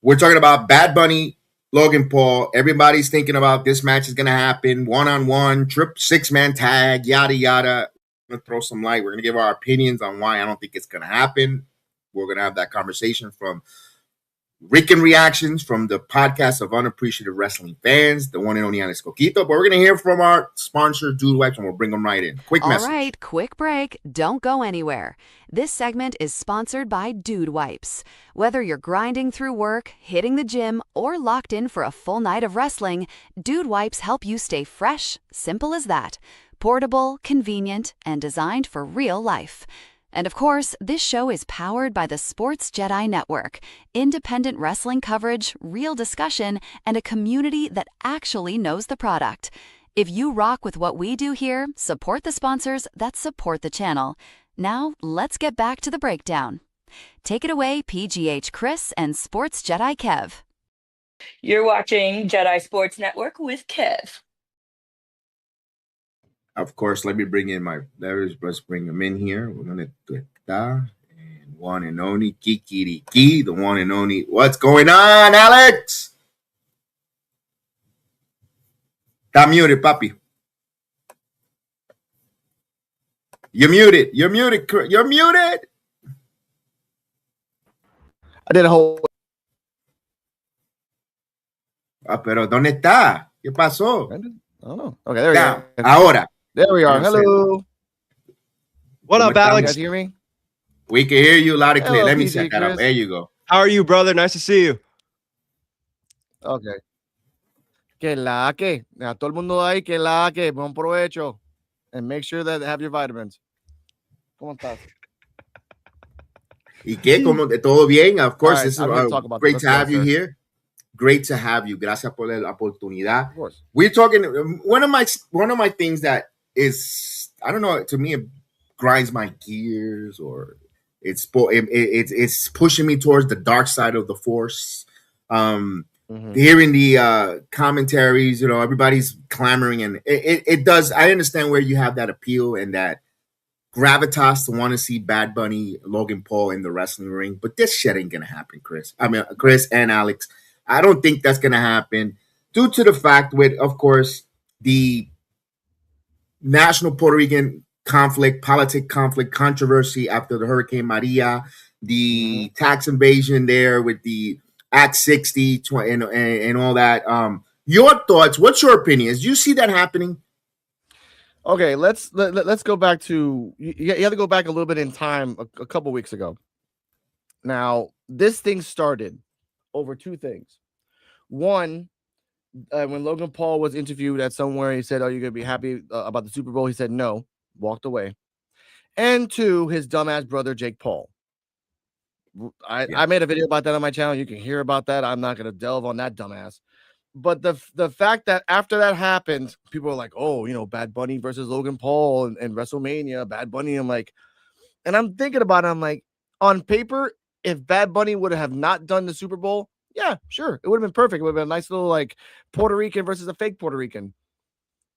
We're talking about Bad Bunny, Logan Paul. Everybody's thinking about this match is going to happen, one-on-one, six-man tag, yada, yada. We're going to throw some light. We're going to give our opinions on why I don't think it's going to happen. We're going to have that conversation from Rican Reactions from the podcast of Unappreciative Wrestling Fans, the one and only Alex Coquito. But we're going to hear from our sponsor, Dude Wipes, and we'll bring them right in. Quick message. All right, quick break. Don't go anywhere. This segment is sponsored by Dude Wipes. Whether you're grinding through work, hitting the gym, or locked in for a full night of wrestling, Dude Wipes help you stay fresh. Simple as that. Portable, convenient, and designed for real life. And of course, this show is powered by the Sports Jedi Network, independent wrestling coverage, real discussion, and a community that actually knows the product. If you rock with what we do here, support the sponsors that support the channel. Now, let's get back to the breakdown. Take it away, PGH Chris and Sports Jedi Kev. You're watching Jedi Sports Network with Kev. Of course, let's bring him in here. We're going to and one and only Kikiriki, the one and only. What's going on, Alex? Está muted, papi. You're muted. You're muted. You're muted. I did a whole. Pero ¿dónde está? ¿Qué pasó? I don't know. Okay, there we go. Ahora. There we are. Hello. What up, Alex? You guys hear me? We can hear you loud and clear. Hello, Let me PG set that up. Chris. There you go. How are you, brother? Nice to see you. Okay. Que la que. A todo el mundo ahí, que la que. Buen provecho. And make sure that they have your vitamins. ¿Cómo estás? ¿Y qué? ¿Cómo? ¿Todo bien? Of course, Right, this is great to have you here. Great to have you. Gracias por la oportunidad. Of course. We're talking. One of my things that is, I don't know, to me it grinds my gears, or it's pushing me towards the dark side of the force. Hearing the commentaries, everybody's clamoring, and it does. I understand where you have that appeal and that gravitas to want to see Bad Bunny, Logan Paul in the wrestling ring, but this shit ain't gonna happen, Chris. I mean, Chris and Alex. I don't think that's gonna happen due to the fact with, of course, the national Puerto Rican politic conflict, controversy after the Hurricane Maria, the tax invasion there with the Act 60 and all that. Your thoughts? What's your opinion? Do you see that happening? Okay, let's go back to you have to go back a little bit in time, a couple weeks ago. Now, this thing started over two things. One, when Logan Paul was interviewed at somewhere, he said, "Oh, you're gonna be happy about the Super Bowl?" He said no, walked away. And two, his dumbass brother Jake Paul. I made a video about that on my channel. You can hear about that. I'm not gonna delve on that dumbass. But the fact that after that happened, people are like, "Oh, Bad Bunny versus Logan Paul and WrestleMania, Bad Bunny." And I'm thinking about it. I'm like, on paper, if Bad Bunny would have not done the Super Bowl, yeah, sure, it would have been perfect. It would have been a nice little like Puerto Rican versus a fake Puerto Rican.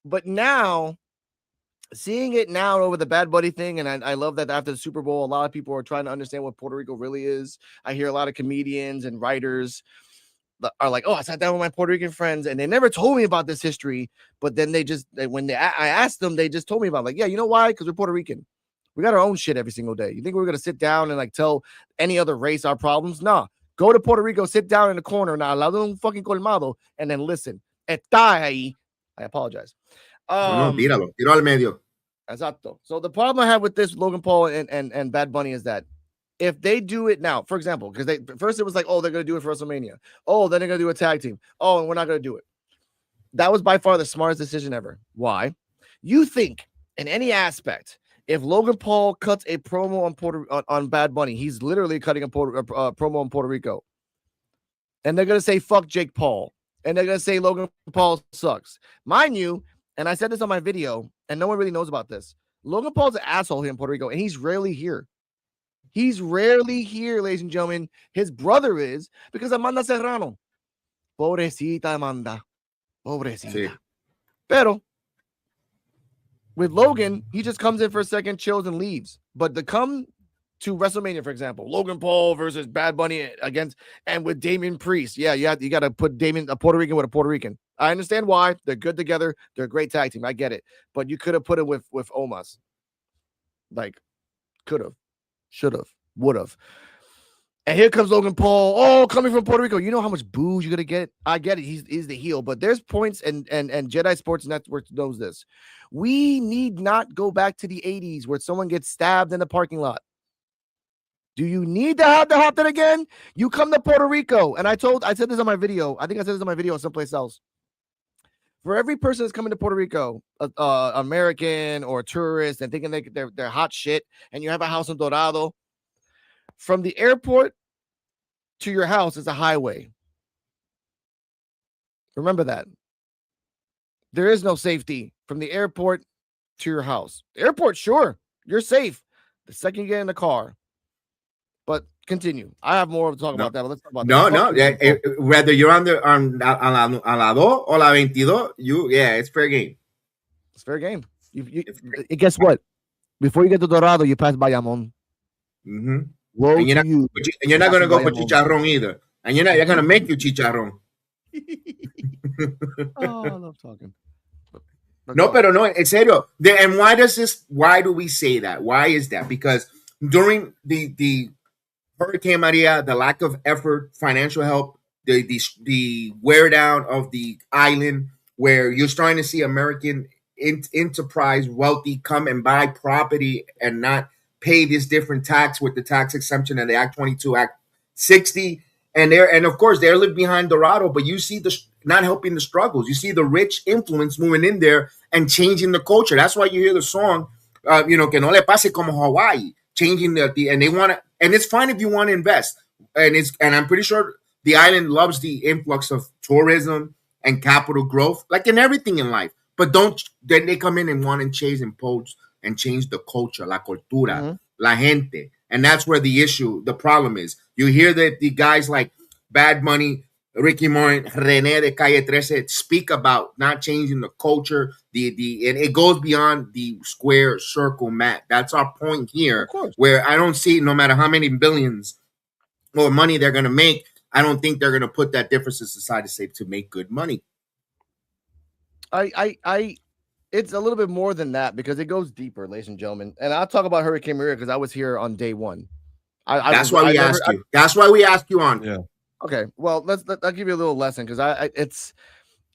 But now, seeing it now over the Bad Bunny thing, and I love that after the Super Bowl, a lot of people are trying to understand what Puerto Rico really is. I hear a lot of comedians and writers are like, "Oh, I sat down with my Puerto Rican friends, and they never told me about this history." But then I asked them, they just told me about it. Like, yeah, you know why? Because we're Puerto Rican. We got our own shit every single day. You think we're gonna sit down and like tell any other race our problems? Nah. Go to Puerto Rico, sit down in the corner, now al lado de un fucking colmado, and then listen. Está ahí. I apologize. No, tíralo al medio. Exacto. So the problem I have with this Logan Paul and Bad Bunny is that if they do it now, for example, because first it was like, "Oh, they're gonna do it for WrestleMania. Oh, then they're gonna do a tag team. Oh, and we're not gonna do it." That was by far the smartest decision ever. Why? You think in any aspect, if Logan Paul cuts a promo on Bad Bunny, he's literally cutting a promo on Puerto Rico, and they're gonna say "fuck Jake Paul," and they're gonna say Logan Paul sucks. Mind you, and I said this on my video, and no one really knows about this. Logan Paul's an asshole here in Puerto Rico, and he's rarely here. He's rarely here, ladies and gentlemen. His brother is, because Amanda Serrano. Pobrecita Amanda. Pobrecita. Sí. Pero with Logan, he just comes in for a second, chills, and leaves. But to come to WrestleMania, for example, Logan Paul versus Bad Bunny against, and with Damian Priest. Yeah, you got to put a Puerto Rican with a Puerto Rican. I understand why. They're good together. They're a great tag team. I get it. But you could have put it with Omos. Like, could have, should have, would have. And here comes Logan Paul. Coming from Puerto Rico. You know how much booze you're gonna get. I get it. He's the heel, but there's points, and Jedi Sports Network knows this. We need not go back to the 80s where someone gets stabbed in the parking lot. Do you need to have to happen again? You come to Puerto Rico, and I said this on my video. I think I said this on my video someplace else. For every person that's coming to Puerto Rico, American or tourist, and thinking they're hot shit, and you have a house in Dorado, from the airport to your house is a highway. Remember that. There is no safety from the airport to your house. The airport, sure, you're safe the second you get in the car. But continue. I have more to talk about that. But let's talk about that. Whether you're on la 2 or la 22, it's fair game. It's fair game. Guess what? Before you get to Dorado, you pass Bayamon. Mm-hmm. And you're not going to go for chicharrón either. And you're going to make you chicharrón. I love talking. Pero no, en serio. And why do we say that? Why is that? Because during the Hurricane Maria, the lack of effort, financial help, the wear down of the island, where you're starting to see American enterprise wealthy come and buy property and not pay this different tax with the tax exemption and the Act 22, Act 60, and of course they live behind Dorado, but you see not helping the struggles. You see the rich influence moving in there and changing the culture. That's why you hear the song, que no le pase como Hawaii, changing and they want to, and it's fine if you want to invest, and I'm pretty sure the island loves the influx of tourism and capital growth, like in everything in life. But then they come in and want to change and change the culture, la cultura, la gente. And that's where the problem is. You hear that the guys like Bad Bunny, Ricky Martin, René de Calle 13 speak about not changing the culture, and it goes beyond the square circle mat. That's our point here, where I don't see, no matter how many billions or money they're going to make, I don't think they're going to put that difference in society to make good money. It's a little bit more than that because it goes deeper, ladies and gentlemen. And I'll talk about Hurricane Maria because I was here on day one. That's why we asked you on. Yeah. Okay. Well, I'll give you a little lesson because it's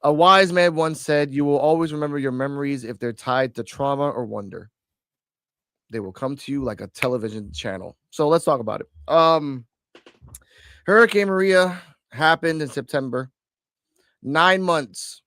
a wise man once said, "You will always remember your memories if they're tied to trauma or wonder. They will come to you like a television channel." So let's talk about it. Hurricane Maria happened in September. 9 months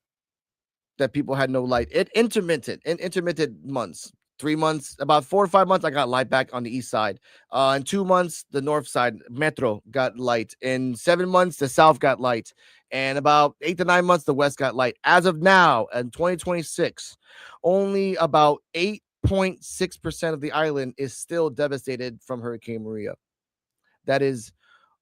that people had no light. It intermittent months. 3 months, about 4 or 5 months, I got light back on the east side. In 2 months, the north side, Metro, got light. In 7 months, the south got light. And about 8 to 9 months, the west got light. As of now, in 2026, only about 8.6% of the island is still devastated from Hurricane Maria. That is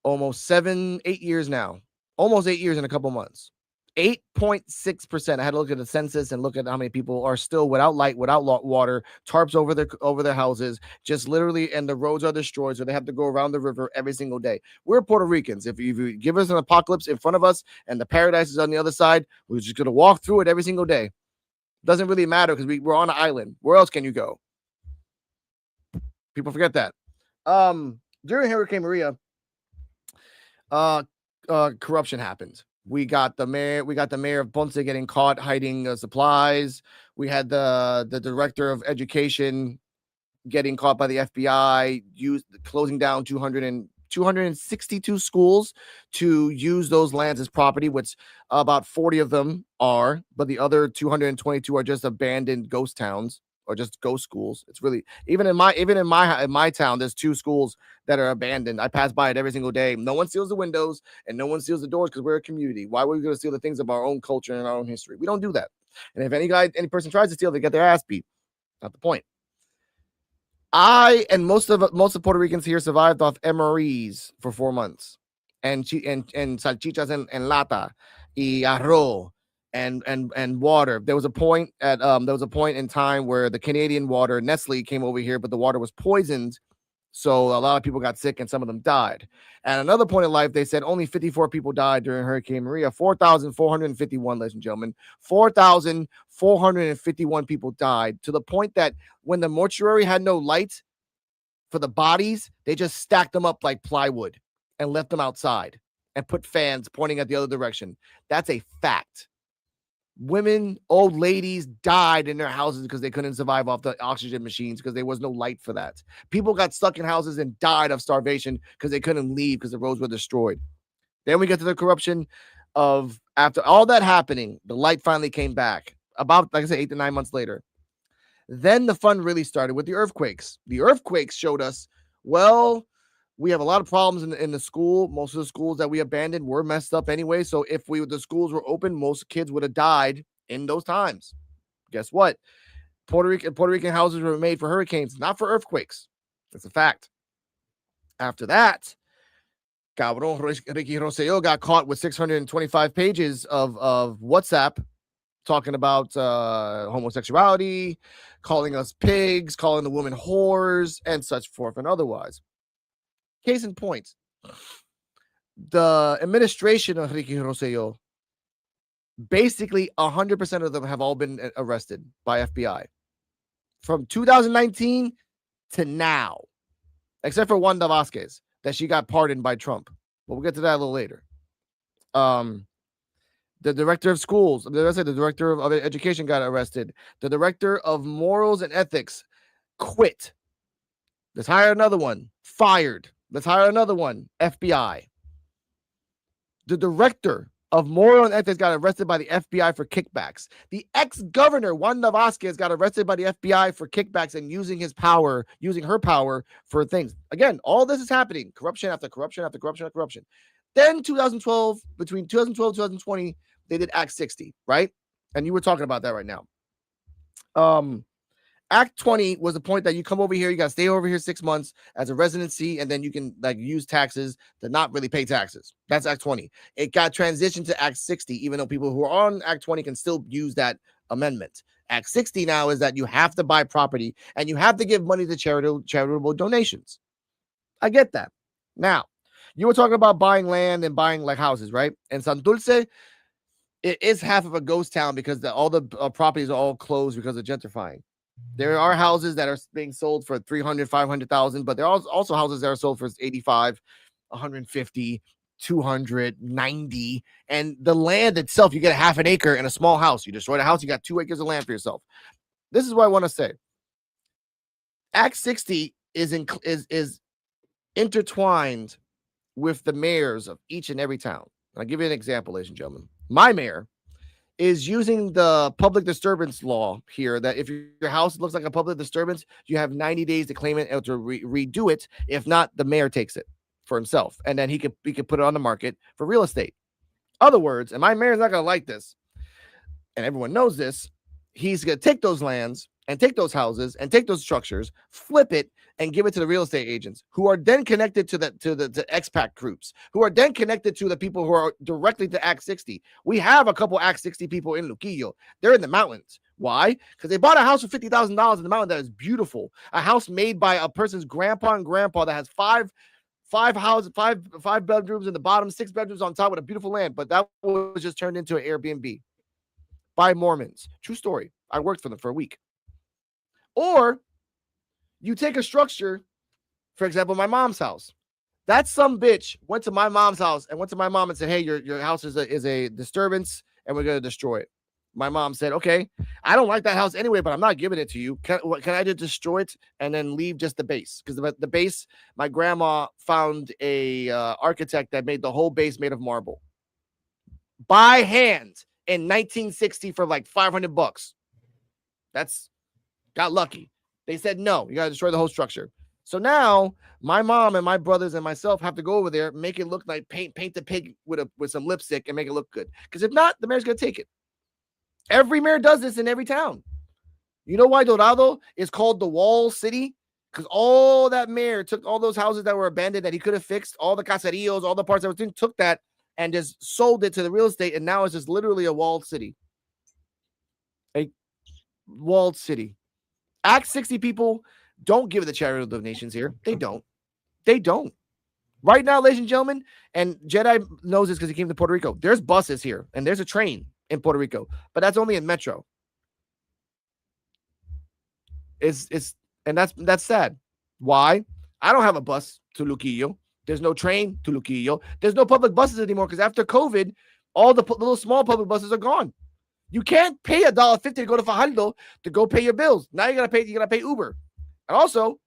almost 8 years now. Almost 8 years in a couple months. 8.6%. I had to look at the census and look at how many people are still without light, without water, tarps over their houses, just literally, and the roads are destroyed, so they have to go around the river every single day. We're Puerto Ricans. If you give us an apocalypse in front of us and the paradise is on the other side, we're just going to walk through it every single day. Doesn't really matter because we're on an island. Where else can you go? People forget that. During Hurricane Maria, corruption happened. We got the mayor of Ponce getting caught hiding supplies. We had the director of education getting caught by the FBI, closing down 262 schools to use those lands as property, which about 40 of them are, but the other 222 are just abandoned ghost towns or just ghost schools. It's really even in my town, there's 2 schools that are abandoned. I pass by it every single day. No one seals the windows and no one seals the doors because we're a community. Why are we going to steal the things of our own culture and our own history? We don't do that. And if any person tries to steal, they get their ass beat. Not the point. I and most of Puerto Ricans here survived off MREs for 4 months, and salchichas en lata, y arroz, and water. There was a point in time where the Canadian water, Nestle, came over here, but the water was poisoned. So a lot of people got sick and some of them died. At another point in life, they said only 54 people died during Hurricane Maria. 4,451, ladies and gentlemen. 4,451 people died, to the point that when the mortuary had no light for the bodies, they just stacked them up like plywood and left them outside and put fans pointing at the other direction. That's a fact. Women, old ladies died in their houses because they couldn't survive off the oxygen machines because there was no light for that. People got stuck in houses and died of starvation because they couldn't leave because the roads were destroyed. Then we get to the corruption of, after all that happening, the light finally came back about, like I said, 8 to 9 months later. Then the fun really started with the earthquakes. The earthquakes showed us, well, we have a lot of problems in the school. Most of the schools that we abandoned were messed up anyway. So if the schools were open, most kids would have died in those times. Guess what? Puerto Rican houses were made for hurricanes, not for earthquakes. That's a fact. After that, Cabrón Ricky Rosselló got caught with 625 pages of WhatsApp talking about homosexuality, calling us pigs, calling the women whores, and such forth and otherwise. Case in point, the administration of Ricky Rosselló, basically 100% of them have all been arrested by FBI from 2019 to now, except for Wanda Vasquez, that she got pardoned by Trump. But we'll get to that a little later. The director of schools, the director of education got arrested. The director of morals and ethics quit. Let's hire another one. Fired. Let's hire another one. FBI. The director of moral and ethics got arrested by the FBI for kickbacks. The ex-governor, Wanda Vasquez, got arrested by the FBI for kickbacks and using her power for things. Again, all this is happening. Corruption after corruption after corruption after corruption. Then between 2012 and 2020, they did Act 60, right? And you were talking about that right now. Act 20 was the point that you come over here, you got to stay over here 6 months as a residency, and then you can use taxes to not really pay taxes. That's Act 20. It got transitioned to Act 60, even though people who are on Act 20 can still use that amendment. Act 60 now is that you have to buy property and you have to give money to charitable donations. I get that. Now, you were talking about buying land and buying like houses, right? And Santurce, it is half of a ghost town because all the properties are all closed because of gentrifying. There are houses that are being sold for 300, 500,000, but there are also houses that are sold for 85, 150, 200, 90. And the land itself, you get a half an acre in a small house. You destroy the house, you got 2 acres of land for yourself. This is what I want to say. Act 60 is intertwined with the mayors of each and every town. I'll give you an example, ladies and gentlemen. My mayor is using the public disturbance law here, that if your house looks like a public disturbance, you have 90 days to claim it or to redo it. If not, the mayor takes it for himself, and then he could put it on the market for real estate. Other words, and my mayor's not going to like this, and everyone knows this, he's going to take those lands and take those houses and take those structures, flip it, and give it to the real estate agents, who are then connected to the expat groups, who are then connected to the people who are directly to Act 60. We have a couple Act 60 people in Luquillo. They're in the mountains. Why? Because they bought a house for $50,000 in the mountain that is beautiful. A house made by a person's grandpa and grandpa that has five bedrooms in the bottom, 6 bedrooms on top with a beautiful land. But that was just turned into an Airbnb by Mormons. True story. I worked for them for a week. Or you take a structure, for example, my mom's house. That some bitch went to my mom's house and went to my mom and said, hey, your house is a disturbance and we're going to destroy it. My mom said, okay, I don't like that house anyway, but I'm not giving it to you. Can I just destroy it and then leave just the base? Because the base, my grandma found a architect that made the whole base made of marble by hand in 1960 for like $500. That's got lucky. They said, no, you got to destroy the whole structure. So now my mom and my brothers and myself have to go over there, make it look like paint the pig with some lipstick and make it look good. Because if not, the mayor's going to take it. Every mayor does this in every town. You know why Dorado is called the Wall City? Because all that mayor took all those houses that were abandoned that he could have fixed, all the caseríos, all the parts that were doing, took that and just sold it to the real estate. And now it's just literally a walled city. A walled city. Act 60 people don't give it the charitable donations here. They don't. They don't. Right now, ladies and gentlemen, and Jedi knows this because he came to Puerto Rico. There's buses here, and there's a train in Puerto Rico, but that's only in Metro. And that's sad. Why? I don't have a bus to Luquillo. There's no train to Luquillo. There's no public buses anymore because after COVID, all the little small public buses are gone. You can't pay $1.50 to go to Fajardo to go pay your bills. Now you gotta pay Uber. And also,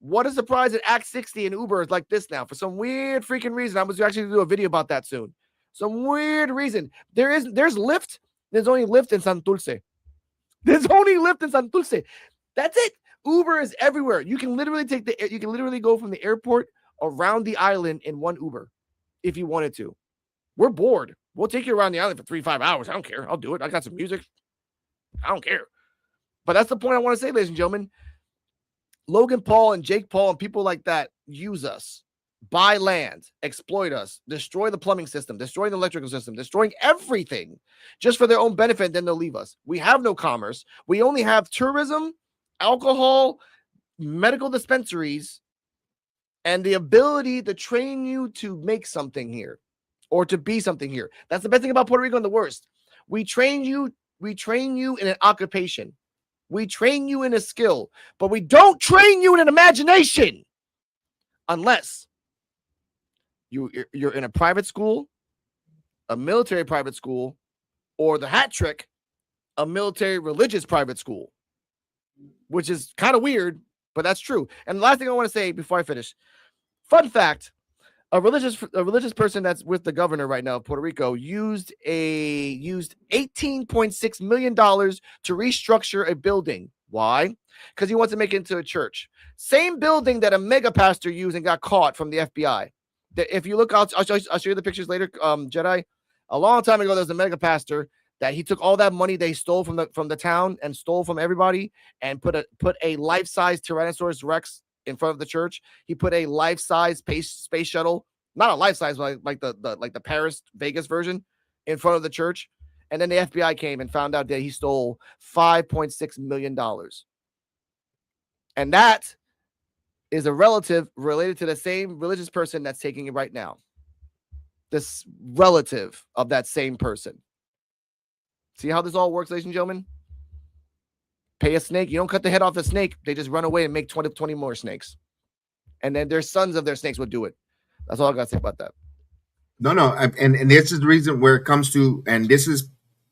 what is the price at Act 60 and Uber is like this now? For some weird freaking reason. I was actually do a video about that soon. Some weird reason. There's Lyft. There's only Lyft in Santurce. There's only Lyft in Santurce. That's it. Uber is everywhere. You can literally go from the airport around the island in one Uber if you wanted to. We're bored. We'll take you around the island for 3-5 hours. I don't care. I'll do it. I got some music. I don't care. But that's the point I want to say, ladies and gentlemen. Logan Paul and Jake Paul and people like that use us, buy land, exploit us, destroy the plumbing system, destroy the electrical system, destroying everything just for their own benefit. Then they'll leave us. We have no commerce. We only have tourism, alcohol, medical dispensaries, and the ability to train you to make something here or to be something here. That's the best thing about Puerto Rico and the worst. We train you in an occupation. We train you in a skill, but we don't train you in an imagination unless you're in a private school, a military private school, or the hat trick, a military religious private school, which is kind of weird, but that's true. And the last thing I want to say before I finish, fun fact, a religious person that's with the governor right now of Puerto Rico used $18.6 million to restructure a building. Why? Because he wants to make it into a church. Same building that a mega pastor used and got caught from the FBI. If you look, I'll show you the pictures later, Jedi. A long time ago, there was a mega pastor that he took all that money they stole from the town and stole from everybody and put a life-size Tyrannosaurus Rex in front of the church. He put a life-size space shuttle, not a life-size, but like the Paris Vegas version, in front of the church. And then the FBI came and found out that he stole $5.6 million. And that is a relative related to the same religious person that's taking it right now. This relative of that same person. See how this all works, ladies and gentlemen? Pay a snake. You don't cut the head off the snake. They just run away and make 20 more snakes. And then their sons of their snakes would do it. That's all I got to say about that. No, and this is the reason where it comes to, and this is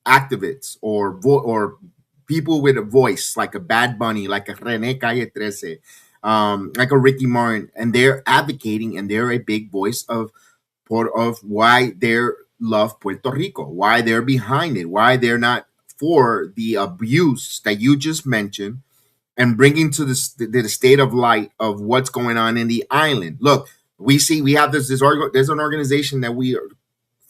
activists or people with a voice, like a Bad Bunny, like a René Calle 13, like a Ricky Martin, and they're advocating and they're a big voice of why they love Puerto Rico, why they're behind it, why they're not for the abuse that you just mentioned, and bringing to the state of light of what's going on in the island. Look, we have there's an organization that we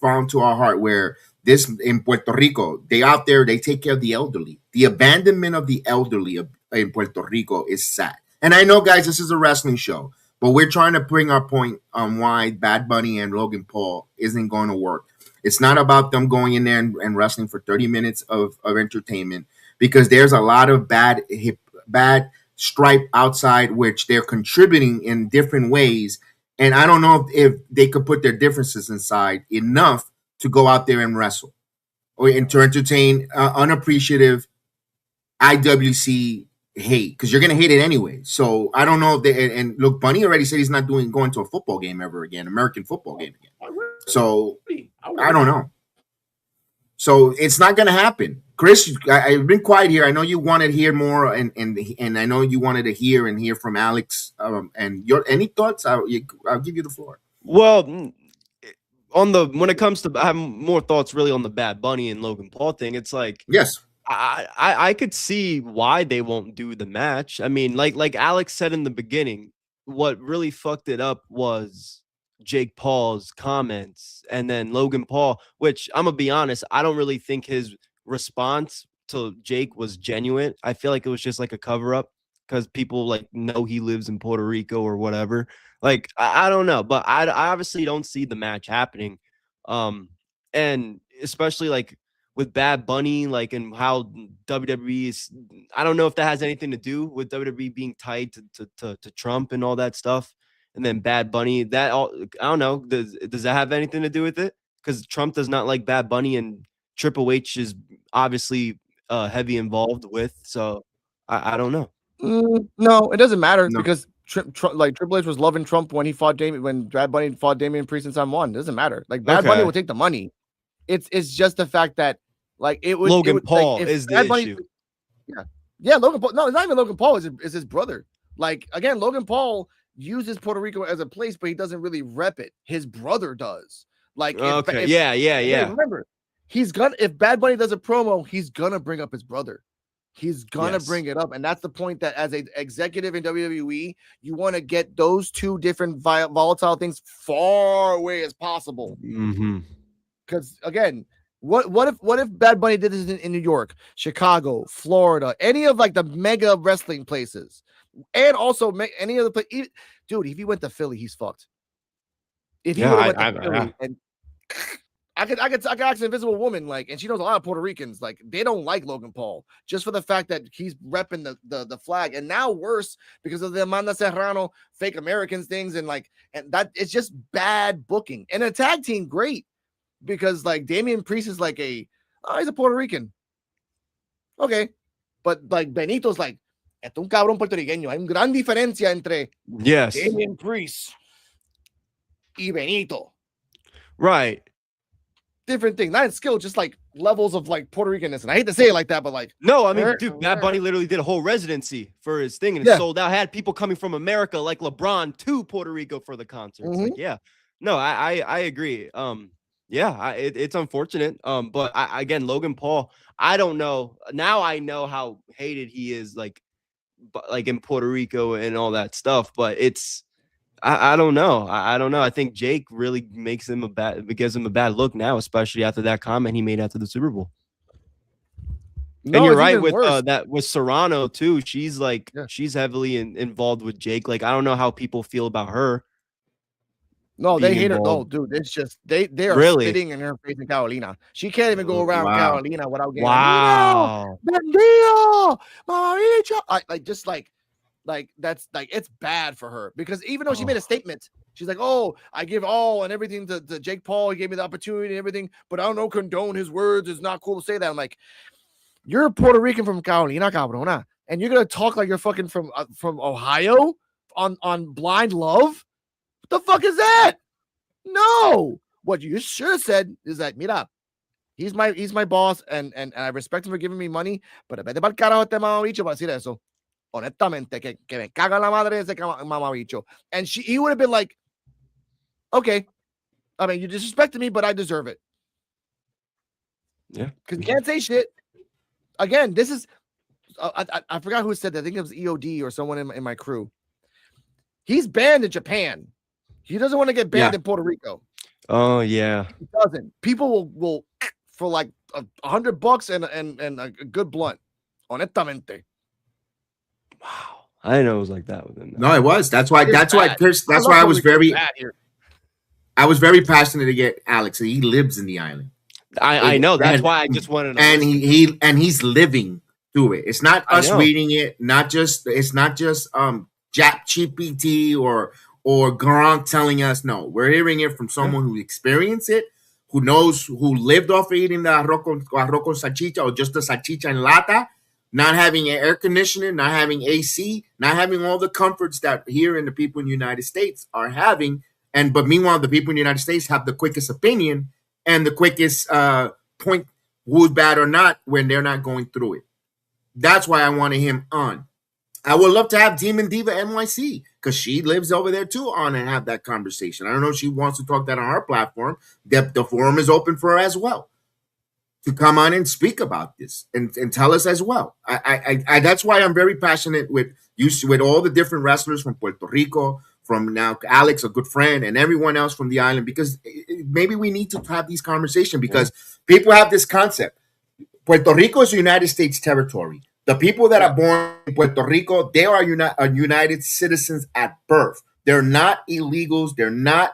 found to our heart where this in Puerto Rico, they out there, they take care of the elderly. The abandonment of the elderly in Puerto Rico is sad. And I know, guys, this is a wrestling show, but we're trying to bring our point on why Bad Bunny and Logan Paul isn't going to work. It's not about them going in there and wrestling for 30 minutes of entertainment, because there's a lot of bad stripe outside, which they're contributing in different ways. And I don't know if they could put their differences inside enough to go out there and wrestle or to entertain unappreciative IWC hate, because you're going to hate it anyway. So I don't know if they, and look, Bunny already said he's not going to a football game ever again, American football game again. So I don't know. So it's not going to happen. Chris, I've been quiet here. I know you wanted to hear more, and I know you wanted to hear from Alex. And any thoughts? I'll give you the floor. Well, when it comes to, I have more thoughts really on the Bad Bunny and Logan Paul thing. It's like, yes, I could see why they won't do the match. I mean, like Alex said in the beginning, what really fucked it up was Jake Paul's comments, and then Logan Paul, which I'm gonna be honest, I don't really think his response to Jake was genuine. I feel like it was just like a cover up because people like know he lives in Puerto Rico or whatever. Like I don't know, but I obviously don't see the match happening. And especially like with Bad Bunny, like, and how WWE is. I don't know if that has anything to do with WWE being tied to Trump and all that stuff. And then Bad Bunny, that all I don't know. Does that have anything to do with it? Because Trump does not like Bad Bunny, and Triple H is obviously heavy involved with. So I don't know. No, it doesn't matter No. because like Triple H was loving Trump when he fought Damien, when Bad Bunny fought Damian Priest in San Juan. It doesn't matter. Like Bad Bunny Okay. will take the money. It's just the fact that like it would Logan it would, Paul like, if is the Bad Bunny, issue. yeah, Logan Paul. No, it's not even Logan Paul. It's his brother. Like again, Logan Paul uses Puerto Rico as a place, but he doesn't really rep it. His brother does. Like Okay, if, yeah. remember, he's gonna if Bad Bunny does a promo, he's gonna bring up his brother. He's gonna Yes. bring it up, and that's the point that as an executive in WWE, you want to get those two different volatile things far away as possible. Mm-hmm. Because again, what if Bad Bunny did this in New York, Chicago, Florida, any of like the mega wrestling places, and also any of the place, dude, if he went to Philly, he's fucked. If he went to Philly, and I could ask an Invisible Woman, like, and she knows a lot of Puerto Ricans, like they don't like Logan Paul just for the fact that he's repping the flag, and now worse because of the Amanda Serrano fake Americans things, and that it's just bad booking. And a tag team, great, because like Damian Priest is like he's a Puerto Rican, okay, but like Benito's like, es un cabrón puertorriqueño. Hay una gran diferencia entre Damian Priest y Benito. Right. Different thing, not in skill, just like levels of like Puerto Ricanness. And I hate to say it like that, but like, no, I mean, dude, Bad Bunny literally did a whole residency for his thing and it sold out. Had people coming from America like LeBron to Puerto Rico for the concert. Mm-hmm. Like, yeah, no, I agree. It's unfortunate. But again, Logan Paul, I don't know. Now I know how hated he is, like in Puerto Rico and all that stuff. But it's. I don't know. I don't know. I think Jake really gives him a bad look now, especially after that comment he made after the Super Bowl. No, and you're right with that with Serrano too. She's like she's heavily involved with Jake. Like I don't know how people feel about her. No, they hate her. No, dude, it's just they are really spitting in her face in Carolina. She can't even go around Carolina without getting Bendio, like that's like it's bad for her because even though she made a statement, she's like, "Oh, I give all and everything to Jake Paul. He gave me the opportunity and everything, but I don't condone his words. It's not cool to say that." I'm like, you're a Puerto Rican from Carolina, cabrona, and you're gonna talk like you're fucking from Ohio on Blind Love. What the fuck is that? No, what you should have said is that, mira, he's my boss and I respect him for giving me money, but vete pa'l carajo este mamabicho para decir eso. Honestamente, que me caga la madre ese mamabicho. And he would have been like, okay, I mean, you disrespected me, but I deserve it. Yeah, because you can't say shit. Again, this is I forgot who said that. I think it was EOD or someone in my crew. He's banned in Japan. He doesn't want to get banned in Puerto Rico. Oh yeah, he doesn't. People will for like $100 and a good blunt. Honestamente. Wow, I didn't know it was like that with him. No, it was. That's why I was very passionate to get Alex. He lives in the island. I know. That's why I just wanted to. And he's living through it. It's not us reading it. It's not just ChatGPT or Gronk telling us. No, we're hearing it from someone who experienced it, who lived off of eating the arroz con salchicha or just the salchicha en lata, not having air conditioning, not having AC, not having all the comforts that here in the people in the United States are having. But meanwhile, the people in the United States have the quickest opinion and the quickest point who's bad or not when they're not going through it. That's why I wanted him on. I would love to have Demon Diva NYC because she lives over there too on and have that conversation. I don't know if she wants to talk that on our platform. The forum is open for her as well to come on and speak about this and tell us as well. I that's why I'm very passionate with all the different wrestlers from Puerto Rico, from now Alex, a good friend, and everyone else from the island, because maybe we need to have these conversations because people have this concept. Puerto Rico is a United States territory. The people that are born in Puerto Rico, they are United citizens at birth. They're not illegals. They're not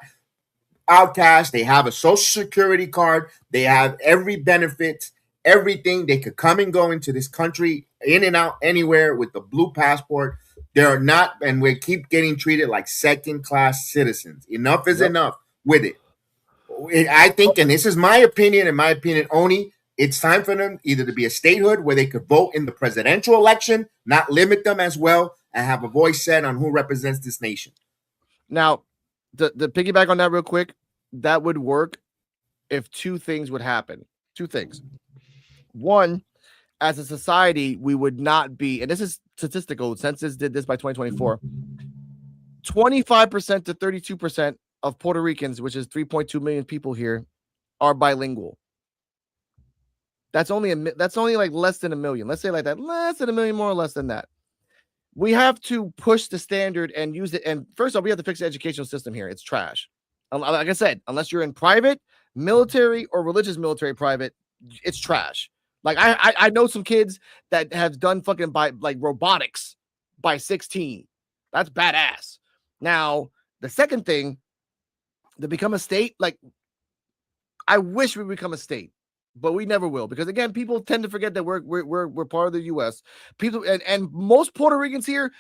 outcasts. They have a social security card. They have every benefit everything. They could come and go into this country, in and out anywhere with the blue passport. They're not, and we keep getting treated like second-class citizens. Enough is enough with it. I think, and this is my opinion, only, it's time for them either to be a statehood where they could vote in the presidential election, not limit them as well, and have a voice said on who represents this nation. Now, the piggyback on that real quick, that would work if two things would happen. Two things. One, as a society, we would not be, and this is statistical, census did this by 2024, 25% to 32% of Puerto Ricans, which is 3.2 million people here, are bilingual. That's only like less than a million. Let's say like that, less than a million, more or less than that. We have to push the standard and use it. And first off, we have to fix the educational system here. It's trash. Like I said, unless you're in private, military, or religious military private, it's trash. Like I know some kids that have done fucking by like robotics by 16. That's badass. Now, the second thing, to become a state, like I wish we become a state, but we never will, because again, people tend to forget that we're part of the U.S. People and most Puerto Ricans here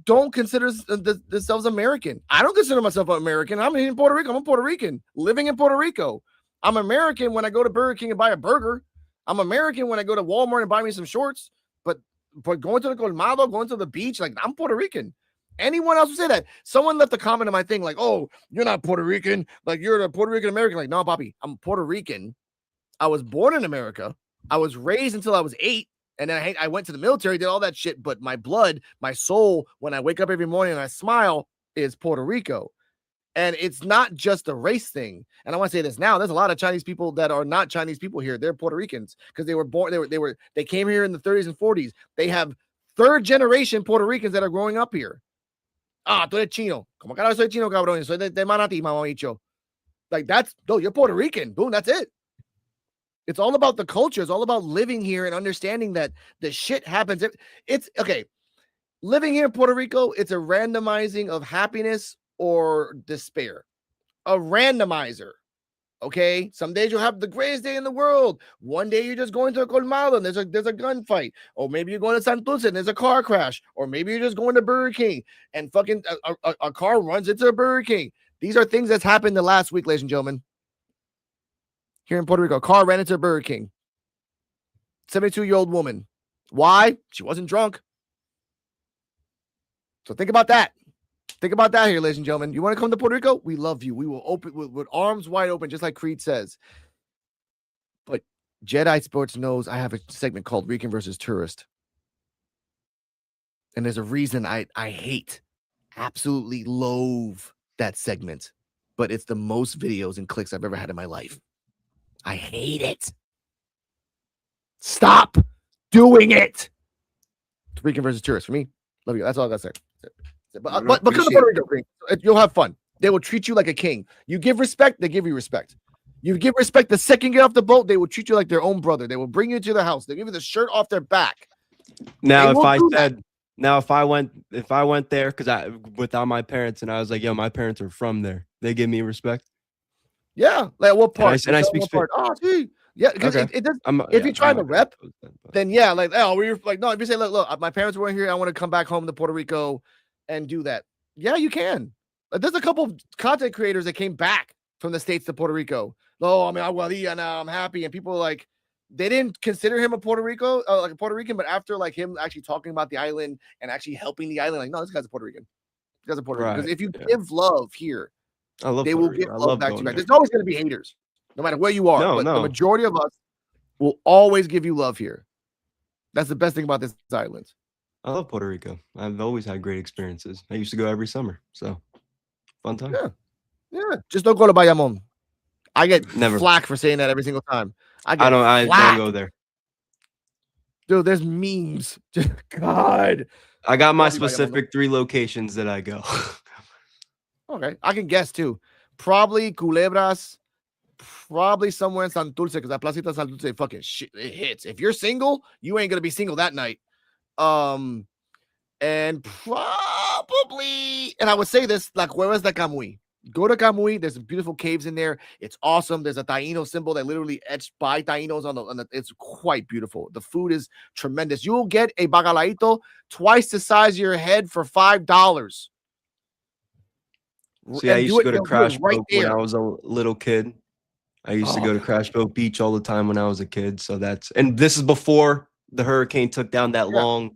don't consider themselves American. I don't consider myself American. I'm in Puerto Rico. I'm a Puerto Rican living in Puerto Rico. I'm American when I go to Burger King and buy a burger. I'm American when I go to Walmart and buy me some shorts. But going to the colmado, going to the beach, like I'm Puerto Rican. Anyone else would say that. Someone left a comment in my thing like, "Oh, you're not Puerto Rican. Like you're a Puerto Rican American." Like, no, papi, I'm Puerto Rican. I was born in America. I was raised until I was 8. And then I went to the military, did all that shit. But my blood, my soul, when I wake up every morning and I smile, is Puerto Rico. And it's not just a race thing. And I want to say this now. There's a lot of Chinese people that are not Chinese people here. They're Puerto Ricans because they were born. They came here in the 30s and 40s. They have third generation Puerto Ricans that are growing up here. Ah, tú eres chino. Como carajo soy chino, cabrón. Soy de Manatí, mamabicho. Like that's, no, you're Puerto Rican. Boom, that's it. It's all about the culture. It's all about living here and understanding that the shit happens. It's okay. Living here in Puerto Rico, it's a randomizing of happiness or despair. A randomizer. Okay. Some days you'll have the greatest day in the world. One day you're just going to a colmado and there's a gunfight. Or maybe you're going to Santurce and there's a car crash. Or maybe you're just going to Burger King and fucking a car runs into a Burger King. These are things that's happened the last week, ladies and gentlemen. Here in Puerto Rico, a car ran into a Burger King. 72-year-old woman. Why? She wasn't drunk. So think about that. Think about that here, ladies and gentlemen. You want to come to Puerto Rico? We love you. We will open with arms wide open, just like Creed says. But Jedi Sports knows I have a segment called Rican versus Tourist. And there's a reason I hate, absolutely loathe that segment. But it's the most videos and clicks I've ever had in my life. I hate it. Stop doing it. Rican versus Tourist for me. Love you. That's all I gotta say. But come to Puerto Rico, Green. You'll have fun. They will treat you like a king. You give respect, they give you respect. You give respect the second you get off the boat, they will treat you like their own brother. They will bring you to their house. They give you the shirt off their back. Now, if I went there, because I without my parents and I was like, yo, my parents are from there. They give me respect. Yeah, like what part? And I speak part? Oh, gee. Yeah, because okay. it does. If you try to rep, then yeah, like we're like no. If you say look, my parents were here, I want to come back home to Puerto Rico and do that. Yeah, you can. There's a couple of content creators that came back from the States to Puerto Rico. Oh, I mean, Aguadilla now, I'm happy, and people like they didn't consider him a Puerto Rico, like a Puerto Rican, but after like him actually talking about the island and actually helping the island, like no, this guy's a Puerto Rican. This guy's a Puerto Rican. Because if you give love here. They will give love back to you. There's always going to be haters, no matter where you are. No. The majority of us will always give you love here. That's the best thing about this island. I love Puerto Rico. I've always had great experiences. I used to go every summer, so fun time. Yeah. Just don't go to Bayamon. I get flack for saying that every single time. I don't go there, dude. There's memes. God, I got my specific 3 locations that I go. Okay, I can guess too. Probably Culebras, probably somewhere in Santurce, because that Placita Santurce fucking shit, it hits. If you're single, you ain't gonna be single that night. And probably, and I would say this, La Cuevas de Camuy. Go to Camuy. There's some beautiful caves in there. It's awesome. There's a Taino symbol that literally etched by Tainos on the. It's quite beautiful. The food is tremendous. You will get a bacalaito twice the size of your head for $5. See, I And used do to it. go to They'll do it Crash right Boat when I there. was a little kid. I used to Oh, go to Crash Boat Beach all the time when I was a kid. So and this is before the hurricane took down that yeah.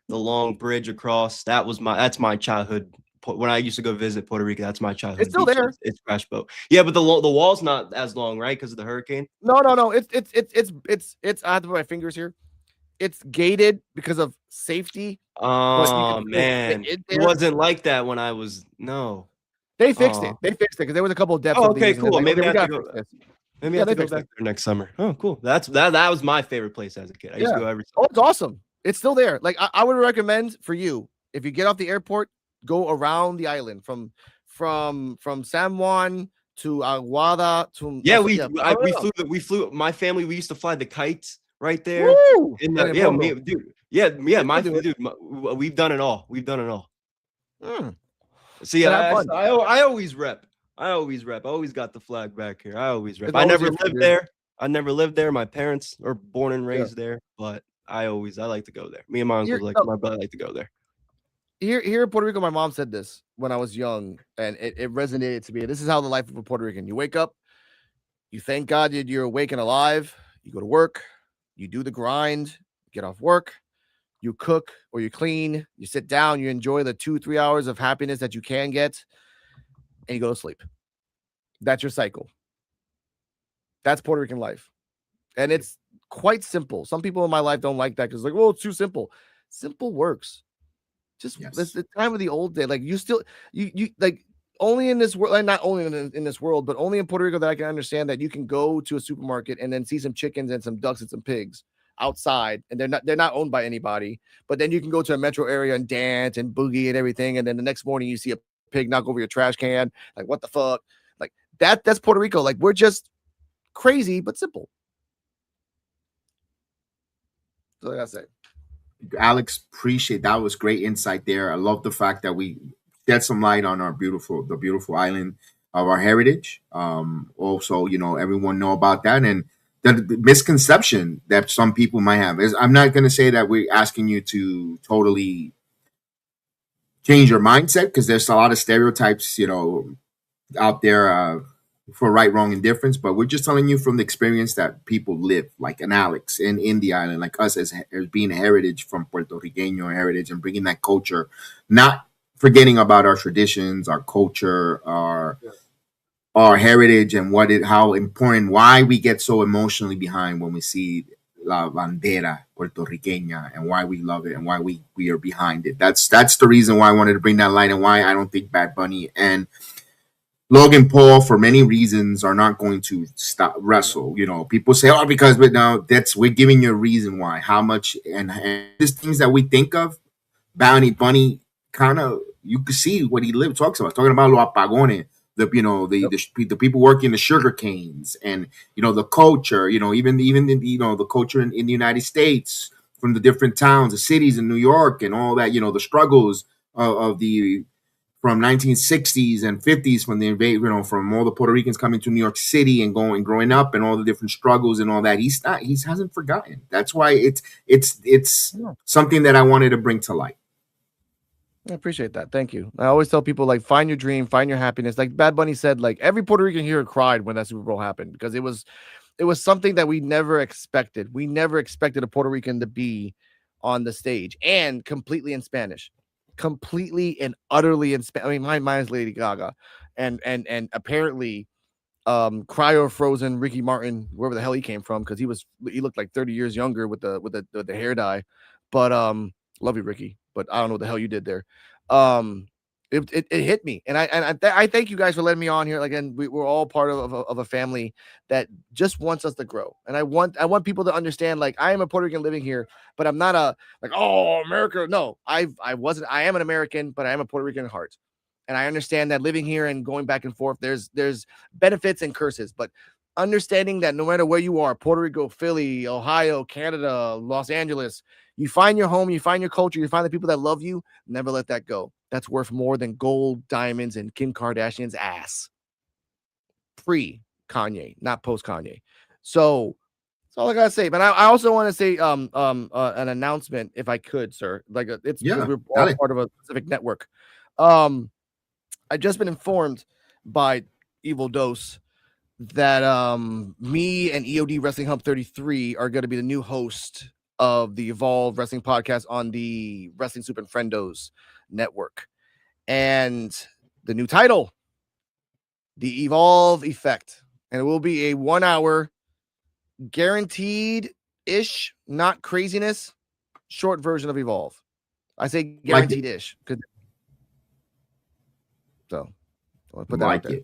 the long bridge across. That's my childhood. When I used to go visit Puerto Rico, that's my childhood It's still beach. there. It's Crash Boat. Yeah, but the wall's not as long, right? Because of the hurricane. No. It's. I have to put my fingers here. It's gated because of safety, but you can Oh still fit man, in it there. wasn't like that when I was no. They fixed it. Oh, They fixed it because there was a couple of deaths oh over the okay, years, and they're cool. like, Maybe okay, I we have to gotta go. fix this. Maybe I Yeah, have they to go fixed back it. there next summer. Oh, cool. That was my favorite place as a kid. I used to go every Oh, summer. it's awesome. It's still there. Like I would recommend for you, if you get off the airport, go around the island from San Juan to Aguada to Yeah, we flew my family. We used to fly the kites right there Woo! in And the in yeah, Porto. dude. They My still do it. dude, we've done it all. We've done it all. Mm. See, And have fun. I always rep. I always got the flag back here. I always rep. It's I always never here for lived you. there. I never lived there. My parents are born and Yeah. raised there, but I like to go there. Me and my uncle my brother like to go there. Here in Puerto Rico, my mom said this when I was young, and it resonated to me. This is how the life of a Puerto Rican. You wake up, you thank God that you're awake and alive. You go to work, you do the grind, get off work, you cook or you clean, you sit down, you enjoy the 2-3 hours of happiness that you can get, and you go to sleep. That's your cycle. That's Puerto Rican life. And it's quite simple. Some people in my life don't like that because, like, well, it's too simple. Simple works. Just that's the time of the old day. Like, you still, you like, only in this world, and not only in this world, but only in Puerto Rico that I can understand that you can go to a supermarket and then see some chickens and some ducks and some pigs outside, and they're not owned by anybody. But then you can go to a metro area and dance and boogie and everything, and then the next morning you see a pig knock over your trash can. Like, what the fuck? Like that's Puerto Rico. Like, we're just crazy but simple. So like I say. Alex, appreciate that. Was great insight there. I love the fact that we shed some light on the beautiful island of our heritage. Also, everyone know about that, and the misconception that some people might have is, I'm not going to say that we're asking you to totally change your mindset, because there's a lot of stereotypes, out there, for right, wrong, and difference. But we're just telling you from the experience that people live, like an Alex in the island, like us as being a heritage from Puerto Riqueño heritage, and bringing that culture, not forgetting about our traditions, our culture, our heritage, and how important, why we get so emotionally behind when we see La Bandera Puertorriqueña, and why we love it, and why we are behind it. That's the reason why I wanted to bring that light, and why I don't think Bad Bunny and Logan Paul, for many reasons, are not going to stop wrestle. People say, "Oh, because," but now we're giving you a reason why. How much, and these things that we think of, Bunny kind of, you can see what he talks about. Talking about lo apagones, the people working the sugar canes, and the culture. Even the culture in the United States, from the different towns, the cities in New York, and all that. The struggles of the from 1960s and 50s, from the from all the Puerto Ricans coming to New York City and growing up, and all the different struggles and all that. He hasn't forgotten. That's why it's something that I wanted to bring to light. I appreciate that. Thank you. I always tell people, like, find your dream, find your happiness. Like Bad Bunny said, like, every Puerto Rican here cried when that Super Bowl happened, because it was something that we never expected. We never expected a Puerto Rican to be on the stage, and completely in Spanish. Completely and utterly in Spanish. I mean, mine is Lady Gaga, and apparently, cryo frozen Ricky Martin, wherever the hell he came from, because he looked like 30 years younger with the hair dye. But love you, Ricky, but I don't know what the hell you did there. It hit me, and I thank you guys for letting me on here. Again, we're all part of a family that just wants us to grow, and I want people to understand, like, I am a Puerto Rican living here, but I'm not a, like, oh, America. No, I am an American, but I am a Puerto Rican at heart, and I understand that living here and going back and forth, there's benefits and curses, but understanding that no matter where you are, Puerto Rico, Philly, Ohio, Canada, Los Angeles, you find your home, you find your culture, you find the people that love you. Never let that go. that's worth more than gold, diamonds, and Kim Kardashian's ass. Pre-Kanye, not post-Kanye. So that's all I gotta say. But I also want to say an announcement, if I could, sir. Like it's because we're all part of a specific network. I've just been informed by Evil Dose that me and EOD Wrestling Hub 33 are going to be the new host of the Evolve Wrestling podcast on the Wrestling Soup and Friendos network. And the new title, The Evolve Effect. And it will be a 1 hour guaranteed-ish, not craziness, short version of Evolve. I say guaranteed-ish. So I'll put that out there.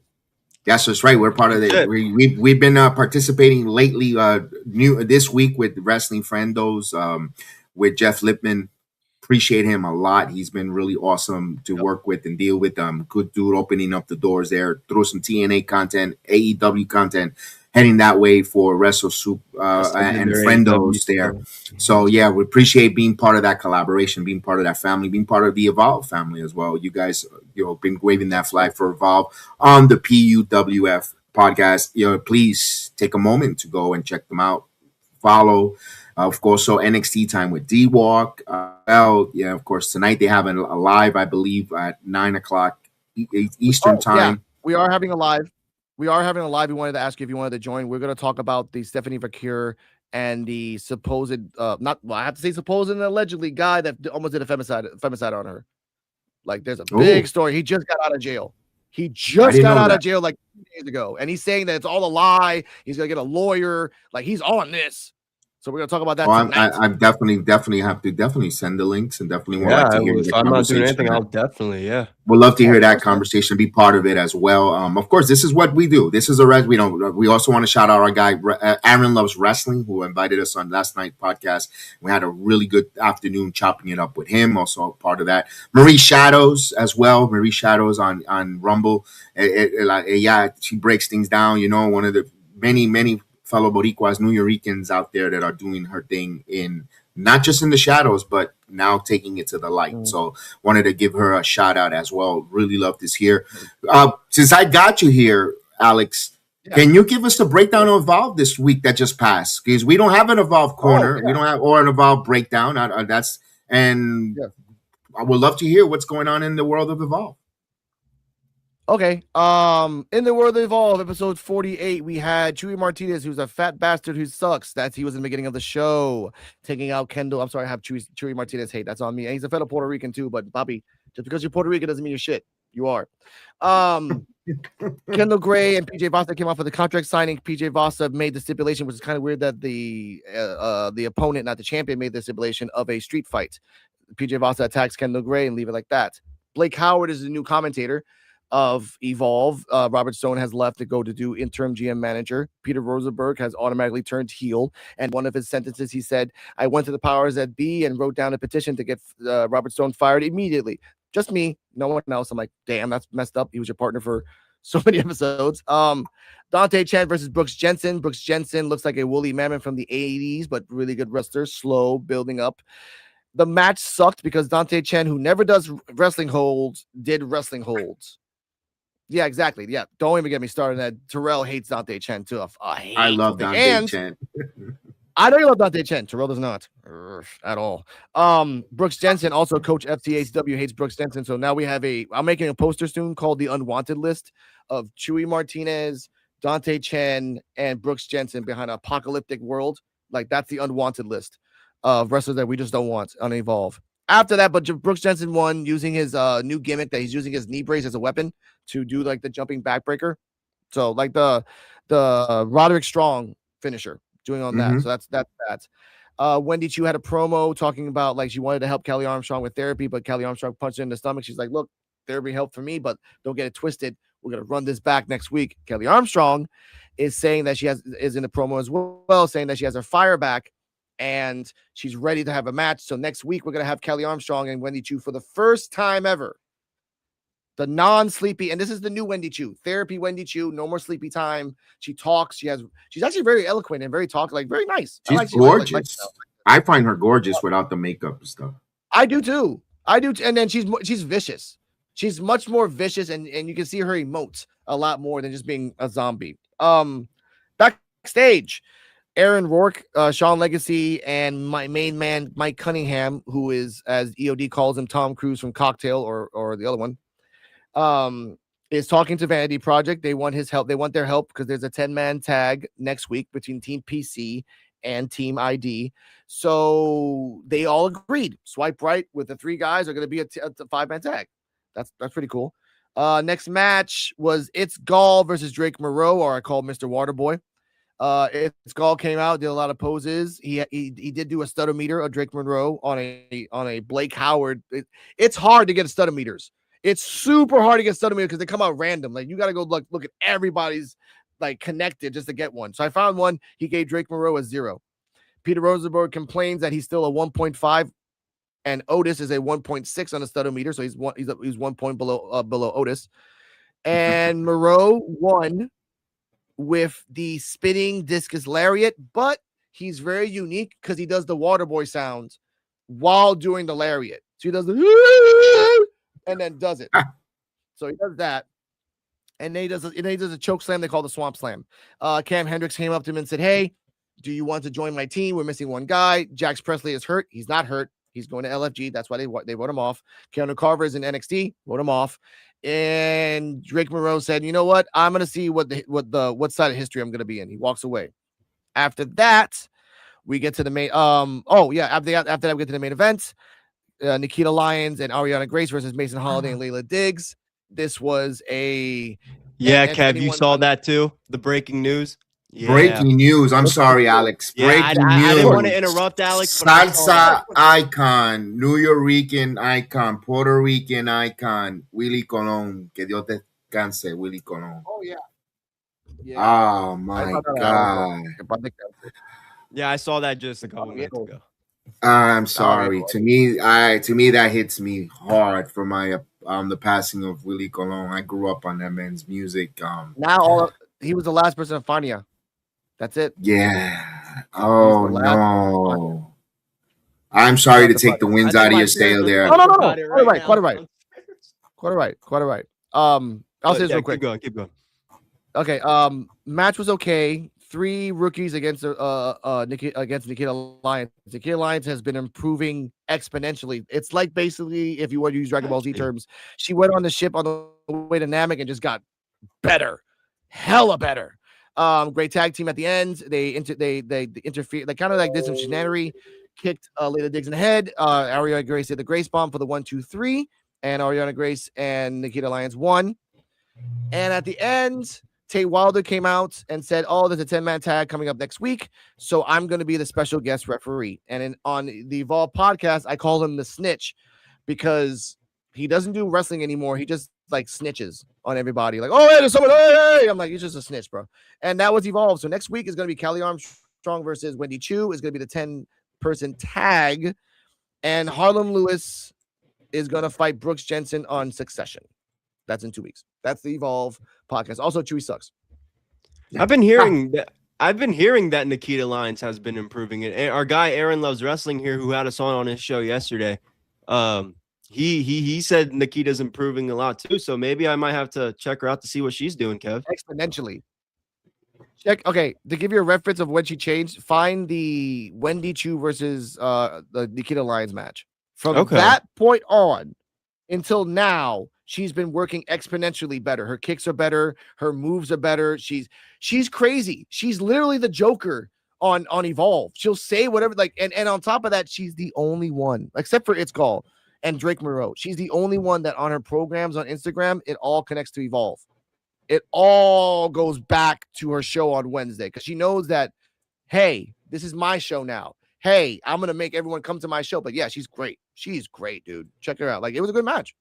That's just right. We're part of it. We've been participating lately. New this week with Wrestling Friendos with Jeff Lipman. Appreciate him a lot. He's been really awesome to work with and deal with. Good dude, opening up the doors there. Throw some TNA content, AEW content, heading that way for Wrestle Soup and Friendos there. So yeah, we appreciate being part of that collaboration, being part of that family, being part of the Evolve family as well. You guys, been waving that flag for Evolve on the PUWF podcast. Please take a moment to go and check them out. Follow. Of course, so NXT time with D-Walk. Of course, tonight they have a live, I believe, at 9 o'clock Eastern time. Yeah. We are having a live. We wanted to ask you if you wanted to join. We're going to talk about the Stephanie Vakir and the supposed, I have to say supposed and allegedly guy that almost did a femicide on her. Like, there's a big story. He just got out of jail. He just got out of jail like 2 days ago. And he's saying that it's all a lie. He's going to get a lawyer. Like, he's on this. So we're gonna talk about that tonight. I definitely have to send the links and definitely want to hear. If I'm not doing anything, I'll definitely We'd love to hear that conversation, be part of it as well. Of course, this is what we do. This is we also want to shout out our guy Aaron Loves Wrestling, who invited us on last night's podcast. We had a really good afternoon chopping it up with him. Also part of that, Marie Shadows as well. Marie Shadows on Rumble. She breaks things down. One of the many fellow Boricuas, New Yorkers out there that are doing her thing in not just in the shadows, but now taking it to the light. So wanted to give her a shout out as well. Really love this here. Since I got you here, Alex, can you give us a breakdown of Evolve this week that just passed? Because we don't have an Evolve corner. We don't have an Evolve breakdown. I would love to hear what's going on in the world of Evolve. Okay. In the world of Evolve, episode 48, we had Chewy Martinez, who's a fat bastard who sucks. He was in the beginning of the show, taking out Kendall. I'm sorry, I have Chewy Martinez hate. That's on me. And he's a fellow Puerto Rican too, but Bobby, just because you're Puerto Rican doesn't mean you're shit. You are. Kendall Gray and PJ Vasa came off with the contract signing. PJ Vasa made the stipulation, which is kind of weird that the opponent, not the champion, made the stipulation of a street fight. PJ Vasa attacks Kendall Gray and leave it like that. Blake Howard is the new commentator of Evolve. Robert Stone has left to go to do interim GM manager. Peter Rosenberg has automatically turned heel. And one of his sentences, he said, I went to the powers that be and wrote down a petition to get Robert Stone fired immediately. Just me, no one else. I'm like, damn, that's messed up. He was your partner for so many episodes. Dante Chen versus Brooks Jensen. Brooks Jensen looks like a woolly mammoth from the 80s, but really good wrestler, slow, building up. The match sucked because Dante Chen, who never does wrestling holds, did wrestling holds. Yeah, exactly. Yeah, don't even get me started on that. Terrell hates Dante Chen too. I love Dante Chen. I know you love Dante Chen. Terrell does not at all. Brooks Jensen, also coach FCHW, hates Brooks Jensen. So now we have I'm making a poster soon called the Unwanted List of Chewy Martinez, Dante Chen, and Brooks Jensen behind an apocalyptic world. Like, that's the unwanted list of wrestlers that we just don't want on Evolve. After that, but Brooks Jensen won using his new gimmick that he's using his knee brace as a weapon to do like the jumping backbreaker. So like the Roderick Strong finisher doing on that. So that's that. Wendy Chu had a promo talking about like she wanted to help Kelly Armstrong with therapy, but Kelly Armstrong punched her in the stomach. She's like, look, therapy helped for me, but don't get it twisted. We're going to run this back next week. Kelly Armstrong is saying that is in the promo as well, saying that she has her fire back and she's ready to have a match. So next week, we're going to have Kelly Armstrong and Wendy Chu for the first time ever. The non-sleepy, and this is the new Wendy Chu. Therapy Wendy Chu, no more sleepy time. She talks. She's actually very eloquent and very very nice. She's gorgeous. I find her gorgeous without the makeup and stuff. I do too. And then she's vicious. She's much more vicious, and you can see her emotes a lot more than just being a zombie. Backstage, Aaron Rourke, Sean Legacy, and my main man Mike Cunningham, who is, as EOD calls him, Tom Cruise from Cocktail, or the other one, is talking to Vanity Project. They want his help. They want their help because there's a 10-man tag next week between Team PC and Team ID. So they all agreed. Swipe right with the 3 guys are going to be a 5-man tag. That's pretty cool. Next match was It's Gall versus Drake Moreau, or I call Mr. Waterboy. It's Gall came out, did a lot of poses. He did do a studometer of Drake Monroe on a Blake Howard. It's hard to get a studometers. It's super hard to get studometer because they come out random. Like, you got to go look at everybody's like connected just to get one. So I found one. He gave Drake Monroe a 0. Peter Rosenberg complains that he's still a 1.5, and Otis is a 1.6 on the studometer. So he's 1 point below Otis. And Moreau won with the spinning discus lariat, but he's very unique because he does the water boy sounds while doing the lariat. So he does the and then does it. So he does that. And then he does a choke slam they call the swamp slam. Cam Hendricks came up to him and said, "Hey, do you want to join my team? We're missing one guy. Jax Presley is hurt. He's not hurt. He's going to LFG. That's why they wrote him off. Keanu Carver is in NXT. Wrote him off." And Drake Moreau said, "You know what? I'm going to see what side of history I'm going to be in." He walks away. After that, we get to the main. After that, we get to the main event. Nikita Lyons and Ariana Grace versus Mason Holiday and Layla Diggs. This was a Kev, you saw that too? The breaking news. Yeah. Breaking news. I'm sorry, Alex. Breaking news. I didn't want to interrupt, Alex. Salsa icon, New Yorican icon, Puerto Rican icon, Willie Colon. Que Dios descanse, Willie Colon. Oh yeah. Oh my God. Yeah, I saw that just a couple minutes ago. I'm sorry. To me, that hits me hard for my the passing of Willie Colon. I grew up on that man's music. He was the last person to find you. That's it. Yeah. Oh no. I'm sorry to take the winds out of your sail there. No. Quite right. I'll say this real quick. Keep going. Okay. Match was okay. 3 rookies against Nikita Lyons. Nikita Lyons has been improving exponentially. It's like, basically, if you want to use Dragon Ball Z terms, she went on the ship on the way to Namek and just got better, hella better. Great tag team at the end. They interfered. They kind of like did some shenanigery, kicked Layla Diggs in the head. Ariana Grace did the Grace Bomb for the 1, 2, 3, and Ariana Grace and Nikita Lyons won. And at the end, Tate Wilder came out and said, "Oh, there's a 10-man tag coming up next week, so I'm going to be the special guest referee." And on the Evolve podcast, I call him the Snitch because he doesn't do wrestling anymore. He just like snitches on everybody. Like, "Oh, hey, there's someone. Hey!" I'm like, "He's just a snitch, bro." And that was Evolve. So next week is going to be Kelly Armstrong versus Wendy Chu. Is going to be the 10-person tag, and Harlem Lewis is going to fight Brooks Jensen on Succession. That's in 2 weeks. That's the Evolve podcast. Also, Chewy sucks. I've been hearing that Nikita Lyons has been improving it. Our guy Aaron Loves Wrestling here, who had us on his show yesterday, he said Nikita's improving a lot too. So maybe I might have to check her out to see what she's doing, Kev. Exponentially. Okay, to give you a reference of when she changed, find the Wendy Chu versus the Nikita Lyons match. From that point on until now, she's been working exponentially better. Her kicks are better. Her moves are better. She's crazy. She's literally the Joker on Evolve. She'll say whatever, and on top of that, she's the only one, except for It's Gall and Drake Moreau. She's the only one that on her programs on Instagram, it all connects to Evolve. It all goes back to her show on Wednesday because she knows that, hey, this is my show now. Hey, I'm going to make everyone come to my show. But yeah, she's great. She's great, dude. Check her out. Like, it was a good match.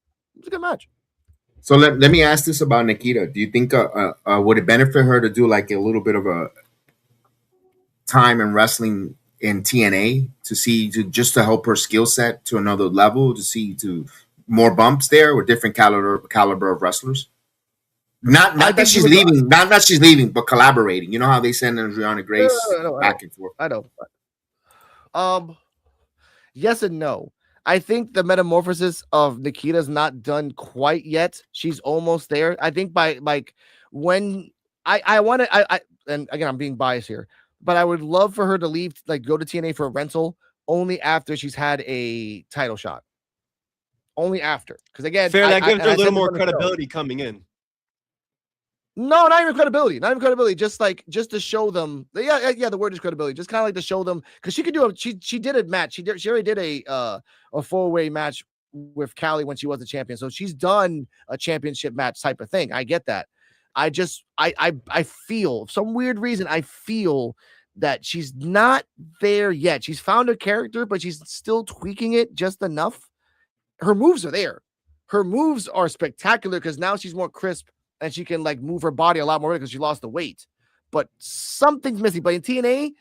So let me ask this about Nikita. Do you think would it benefit her to do like a little bit of a time in wrestling in TNA to help her skill set to another level, to more bumps there with different caliber of wrestlers? Not that she's leaving, not that she's leaving, but collaborating. You know how they send Hurriane Grace back and forth. I know. Yes and no. I think the metamorphosis of Nikita's not done quite yet. She's almost there. I think by like when I want to I and again I'm being biased here, but I would love for her to leave, like go to TNA for a rental only after she's had a title shot. Only after, because again, Fair, that gives her a little said this more on the show. credibility coming in. No, not even credibility. Not even credibility. Just to show them. Yeah. The word is credibility. Just kind of like to show them, because she could do a. She did a match. She already did a 4-way match with Callie when she was the champion. So she's done a championship match type of thing. I get that. I feel, for some weird reason, I feel that she's not there yet. She's found a character, but she's still tweaking it just enough. Her moves are there. Her moves are spectacular because now she's more crisp and she can like move her body a lot more because she lost the weight. But something's missing. But in TNA,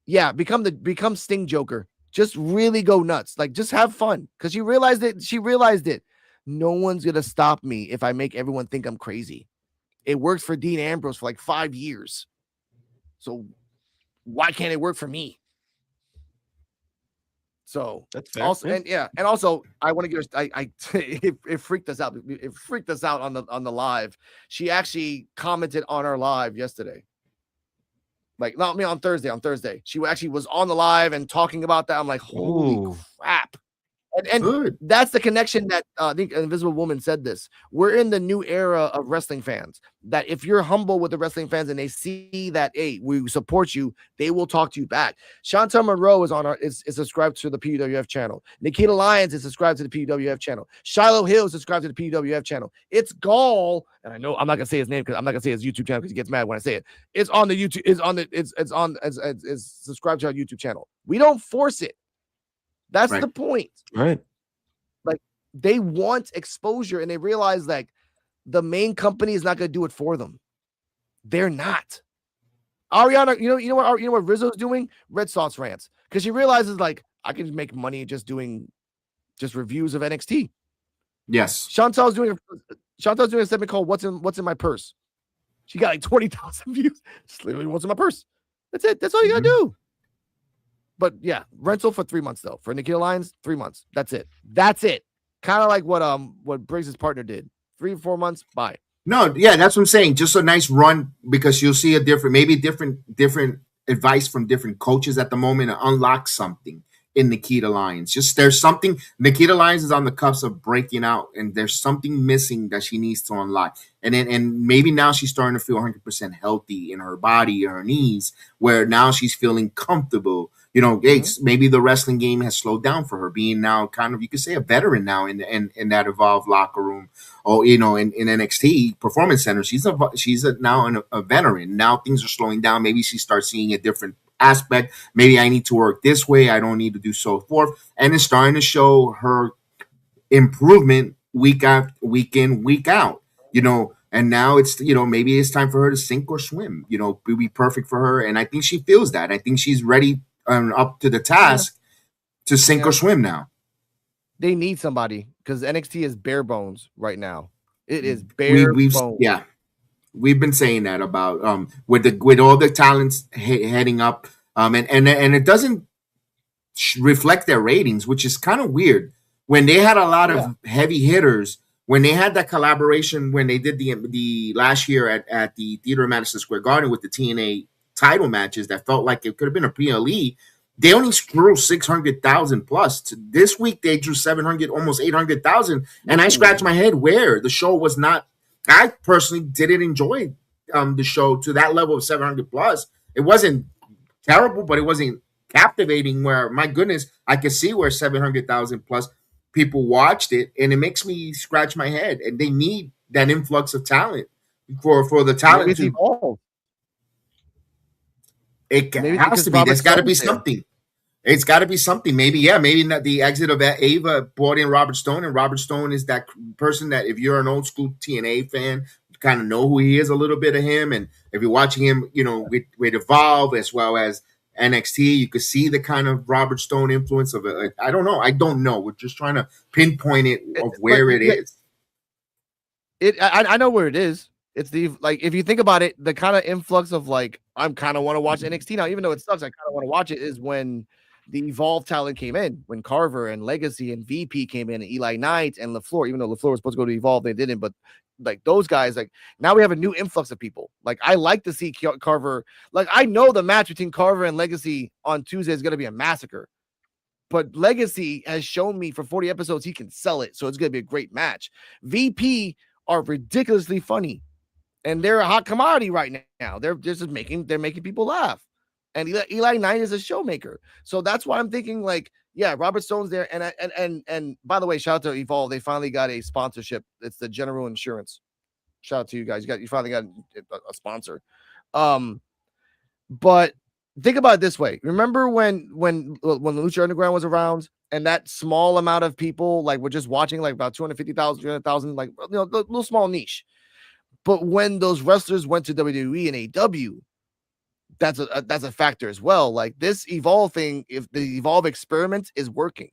yeah, become Sting Joker. Just really go nuts. Like, just have fun. Because she realized it. No one's gonna stop me if I make everyone think I'm crazy. It worked for Dean Ambrose for like 5 years. So why can't it work for me? So that's fair. Also, and also I want to give her, it freaked us out. It freaked us out on the live. She actually commented on our live yesterday. Like, not me, on Thursday. She actually was on the live and talking about that. I'm like, holy crap. And that's the connection that I think Invisible Woman said this. We're in the new era of wrestling fans, that if you're humble with the wrestling fans and they see that, hey, we support you, they will talk to you back. Chantel Monroe is subscribed to the PWF channel. Nikita Lyons is subscribed to the PWF channel. Shiloh Hill is subscribed to the PWF channel. It's Gall, and I know I'm not gonna say his name because I'm not gonna say his YouTube channel because he gets mad when I say it. It's on the YouTube. It's subscribed to our YouTube channel. We don't force it. That's the point. Right. Like, they want exposure and they realize like the main company is not going to do it for them. They're not. Ariana, you know what Rizzo's doing? Red Sauce rants. Because she realizes like I can make money just doing reviews of NXT. Yes. Chantal's doing a segment called What's in My Purse. She got like 20,000 views. Just literally what's in my purse. That's it. That's all you gotta do. But yeah, rental for 3 months though. For Nikita Lyons, 3 months. That's it. Kind of like what Briggs' partner did. 3 or 4 months. Bye. No, yeah, that's what I'm saying. Just a nice run, because you'll see different advice from different coaches at the moment to unlock something in Nikita Lyons. Just there's something. Nikita Lyons is on the cusp of breaking out, and there's something missing that she needs to unlock. And maybe now she's starting to feel 100% healthy in her body, her knees, where now she's feeling comfortable. You know, maybe the wrestling game has slowed down for her, being now kind of, you could say, a veteran now in that Evolve locker room, or in NXT Performance Center. She's now a veteran. Now things are slowing down. Maybe she starts seeing a different aspect. Maybe I need to work this way. I don't need to do so forth. And it's starting to show her improvement week in, week out. And now it's, maybe it's time for her to sink or swim. It would be perfect for her. And I think she feels that. I think she's ready. Up to the task to sink or swim now. They need somebody because NXT is bare bones right now. It is bare bones. Yeah, we've been saying that about with all the talents heading up, and it doesn't reflect their ratings, which is kind of weird. When they had a lot of heavy hitters, when they had that collaboration, when they did the last year at the Theater of Madison Square Garden with the TNA title matches that felt like it could have been a PLE, they only drew 600,000 plus. This week they drew 700, almost 800,000, and I scratched my head where the show was not. I personally didn't enjoy the show to that level of 700 plus. It wasn't terrible, but it wasn't captivating. Where, my goodness, I could see where 700,000 plus people watched it, and it makes me scratch my head. And they need that influx of talent for the talent to evolve. It has to be. There's got to be something. It's got to be something. Maybe not the exit of Ava brought in Robert Stone, and Robert Stone is that person that if you're an old school TNA fan, you kind of know who he is, a little bit of him. And if you're watching him, with Evolve as well as NXT, you could see the kind of Robert Stone influence of it. I don't know. We're just trying to pinpoint it of where it is. I know where it is. It's if you think about it, the kind of influx of I'm kind of want to watch NXT now, even though it sucks. I kind of want to watch it is when the Evolve talent came in when Carver and Legacy and VP came in, and Eli Knight and LaFleur, even though LaFleur was supposed to go to Evolve, they didn't. But like those guys, like now we have a new influx of people. Like I like to see Carver. Like I know the match between Carver and Legacy on Tuesday is going to be a massacre. But Legacy has shown me for 40 episodes he can sell it, so it's going to be a great match. VP are ridiculously funny, and they're a hot commodity right now. They're just making people laugh. And Eli Knight is a showmaker, so that's why I'm thinking like, yeah, Robert Stone's there. And by the way, shout out to Evolve. They finally got a sponsorship. It's the General Insurance. Shout out to you guys. You finally got a sponsor. But think about it this way. Remember when the Lucha Underground was around, and that small amount of people like were just watching, like about 250,000, 300,000, like little small niche. But when those wrestlers went to WWE and AEW, that's a factor as well. Like this Evolve thing, if the Evolve experiment is working,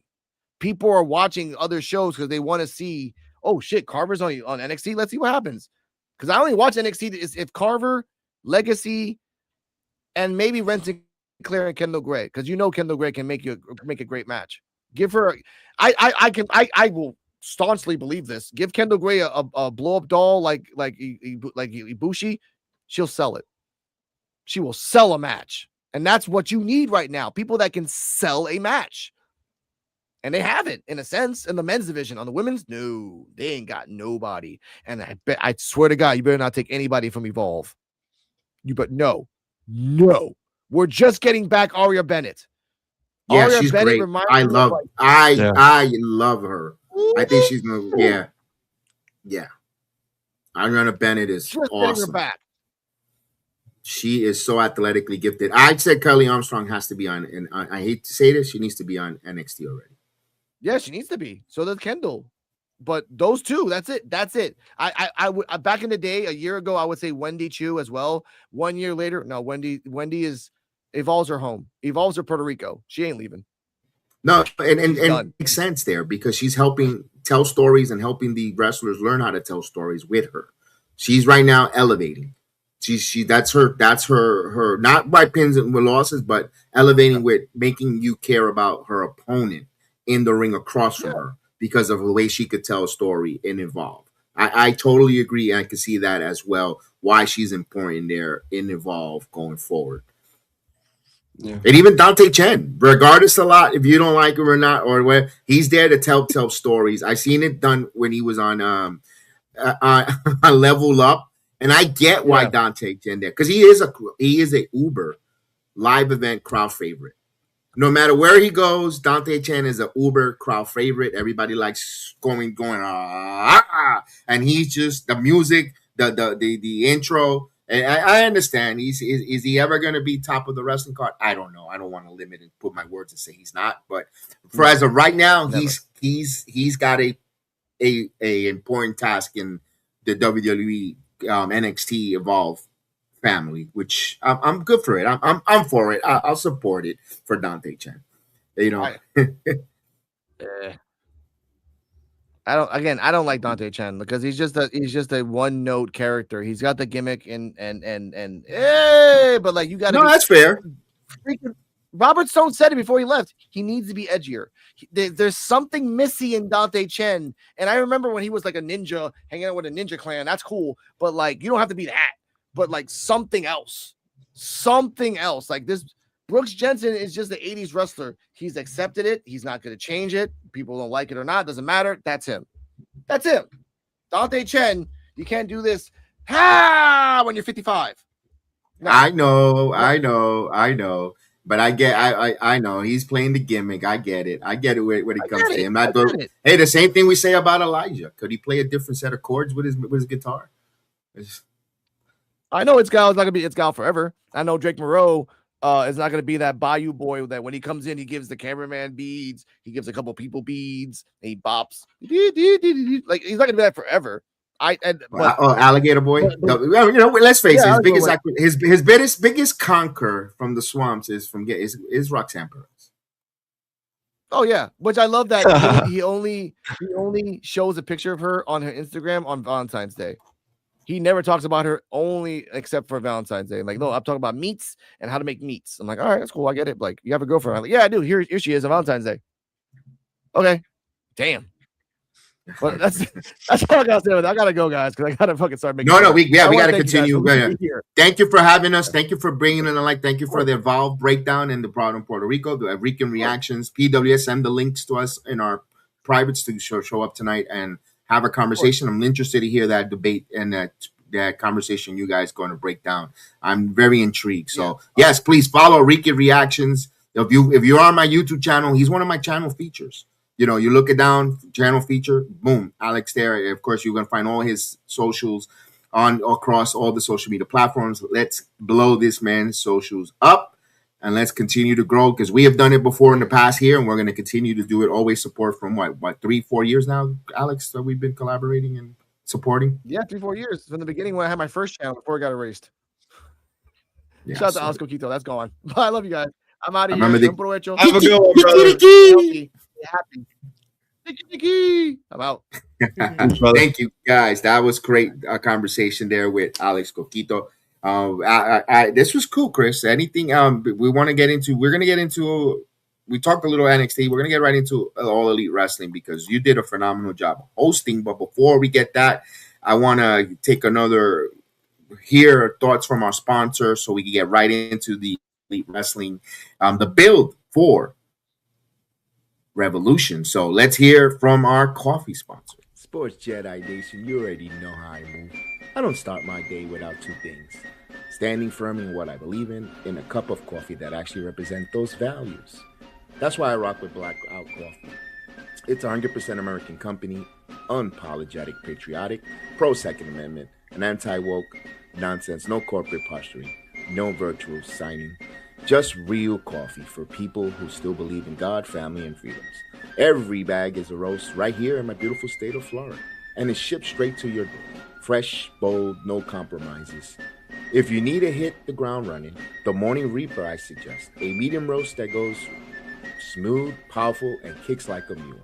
people are watching other shows because they want to see, oh shit, Carver's on NXT. Let's see what happens. Because I only watch NXT if Carver, Legacy, and maybe Renton Claire and Kendall Gray, because Kendall Gray can make a great match. Give her, I will staunchly believe this. Give Kendall Gray a blow up doll like Ibushi, she'll sell it. She will sell a match, and that's what you need right now. People that can sell a match, and they have it in a sense in the men's division. On the women's, no, they ain't got nobody. And I swear to God, you better not take anybody from Evolve. No, we're just getting back Aria Bennett. Yeah, she's great. I love her. I think she's gonna. Yeah. Ariana Bennett is just awesome. Her back. She is so athletically gifted. I said Kelly Armstrong has to be on, and I hate to say this, she needs to be on NXT already. Yeah, she needs to be. So does Kendall. But those two, that's it. I would back in the day, a year ago, I would say Wendy Chu as well. 1 year later, no, Wendy is Evolves her home. Evolves her Puerto Rico. She ain't leaving. No, and it makes sense there because she's helping tell stories and helping the wrestlers learn how to tell stories with her. She's right now elevating. That's her not by pins and losses, but elevating with making you care about her opponent in the ring across from her because of the way she could tell a story and Evolve. I totally agree, and I can see that as well. Why she's important there in Evolve going forward. Yeah. And even Dante Chen, regardless a lot if you don't like him or not, or where he's there to tell stories. I seen it done when he was on Level Up. And I get why Dante Chen there, because he is a Uber live event crowd favorite. No matter where he goes, Dante Chen is an Uber crowd favorite. Everybody likes going, and he's just the music, the intro. And I understand. Is he ever going to be top of the wrestling card? I don't know. I don't want to limit and put my words and say he's not. But as of right now, he's got a important task in the WWE. NXT Evolve family, which I'm good for it. I'm for it. I'll support it for Dante Chen. I don't like Dante Chen because he's just a one note character. He's got the gimmick and but like you got to. No, that's fair. Robert Stone said it before he left. He needs to be edgier. There's something missing in Dante Chen. And I remember when he was like a ninja, hanging out with a ninja clan. That's cool. But like, you don't have to be that. But like something else. Like this. Brooks Jensen is just an 80s wrestler. He's accepted it. He's not going to change it. People don't like it or not. Doesn't matter. That's him. Dante Chen, you can't do this when you're 55. No. I know. But I know he's playing the gimmick. I get it when it comes to him. Hey, the same thing we say about Elijah. Could he play a different set of chords with his guitar? I know it's not gonna be Gal forever. I know Drake Moreau is not gonna be that Bayou boy that when he comes in, he gives the cameraman beads, he gives a couple people beads, and he bops. Like he's not gonna be that forever. Alligator Boy. Let's face it. His biggest conquer from the swamps is Roxanne Perez. Oh yeah, which I love that he only shows a picture of her on her Instagram on Valentine's Day. He never talks about her only except for Valentine's Day. Like, no, I'm talking about meats and how to make meats. I'm like, all right, that's cool. I get it. Like, you have a girlfriend. I'm like, yeah, I do. Here she is on Valentine's Day. Okay. Damn. But that's all I gotta say with it. I gotta go, guys, because I gotta fucking start making. No, we gotta continue. Here. Thank you for having us. Thank you for bringing in the like. Thank you for the Evolve breakdown and the problem in Puerto Rico, the Rican reactions. PWSM the links to us in our privates to show up tonight and have a conversation. I'm interested to hear that debate and that conversation you guys going to break down. I'm very intrigued. So yes, please follow Rican Reactions. If you're on my YouTube channel, he's one of my channel features. You know, you look it down, channel feature, boom, Alex there. Of course, you're gonna find all his socials on across all the social media platforms. Let's blow this man's socials up and let's continue to grow because we have done it before in the past here, and we're gonna continue to do it. Always support from what 3-4 years now, Alex, that we've been collaborating and supporting. Yeah, 3-4 years from the beginning when I had my first channel before it got erased. Yeah, Shout out to Alex Coquito. That's gone. But I love you guys. I'm out of here. Have a good one, brother. Happy. I'm out. Thank you, guys. That was great conversation there with Alex Coquito. This was cool, Chris. Anything we want to get into? We're gonna get into. We talked a little NXT. We're gonna get right into All Elite Wrestling because you did a phenomenal job hosting. But before we get that, I want to take another hear thoughts from our sponsor so we can get right into the Elite Wrestling, the build for Revolution. So let's hear from our coffee sponsor. Sports Jedi Nation, you already know how I move. I don't start my day without two things: standing firm in what I believe in a cup of coffee that actually represents those values. That's why I rock with Blackout Coffee. It's a 100% American company, unapologetic, patriotic, pro-Second Amendment, and anti-woke nonsense, no corporate posturing, no virtual signing. Just real coffee for people who still believe in God, family, and freedoms. Every bag is a roast right here in my beautiful state of Florida, and it's shipped straight to your door. Fresh, bold, no compromises. If you need to hit the ground running, the Morning Reaper I suggest, a medium roast that goes smooth, powerful, and kicks like a mule.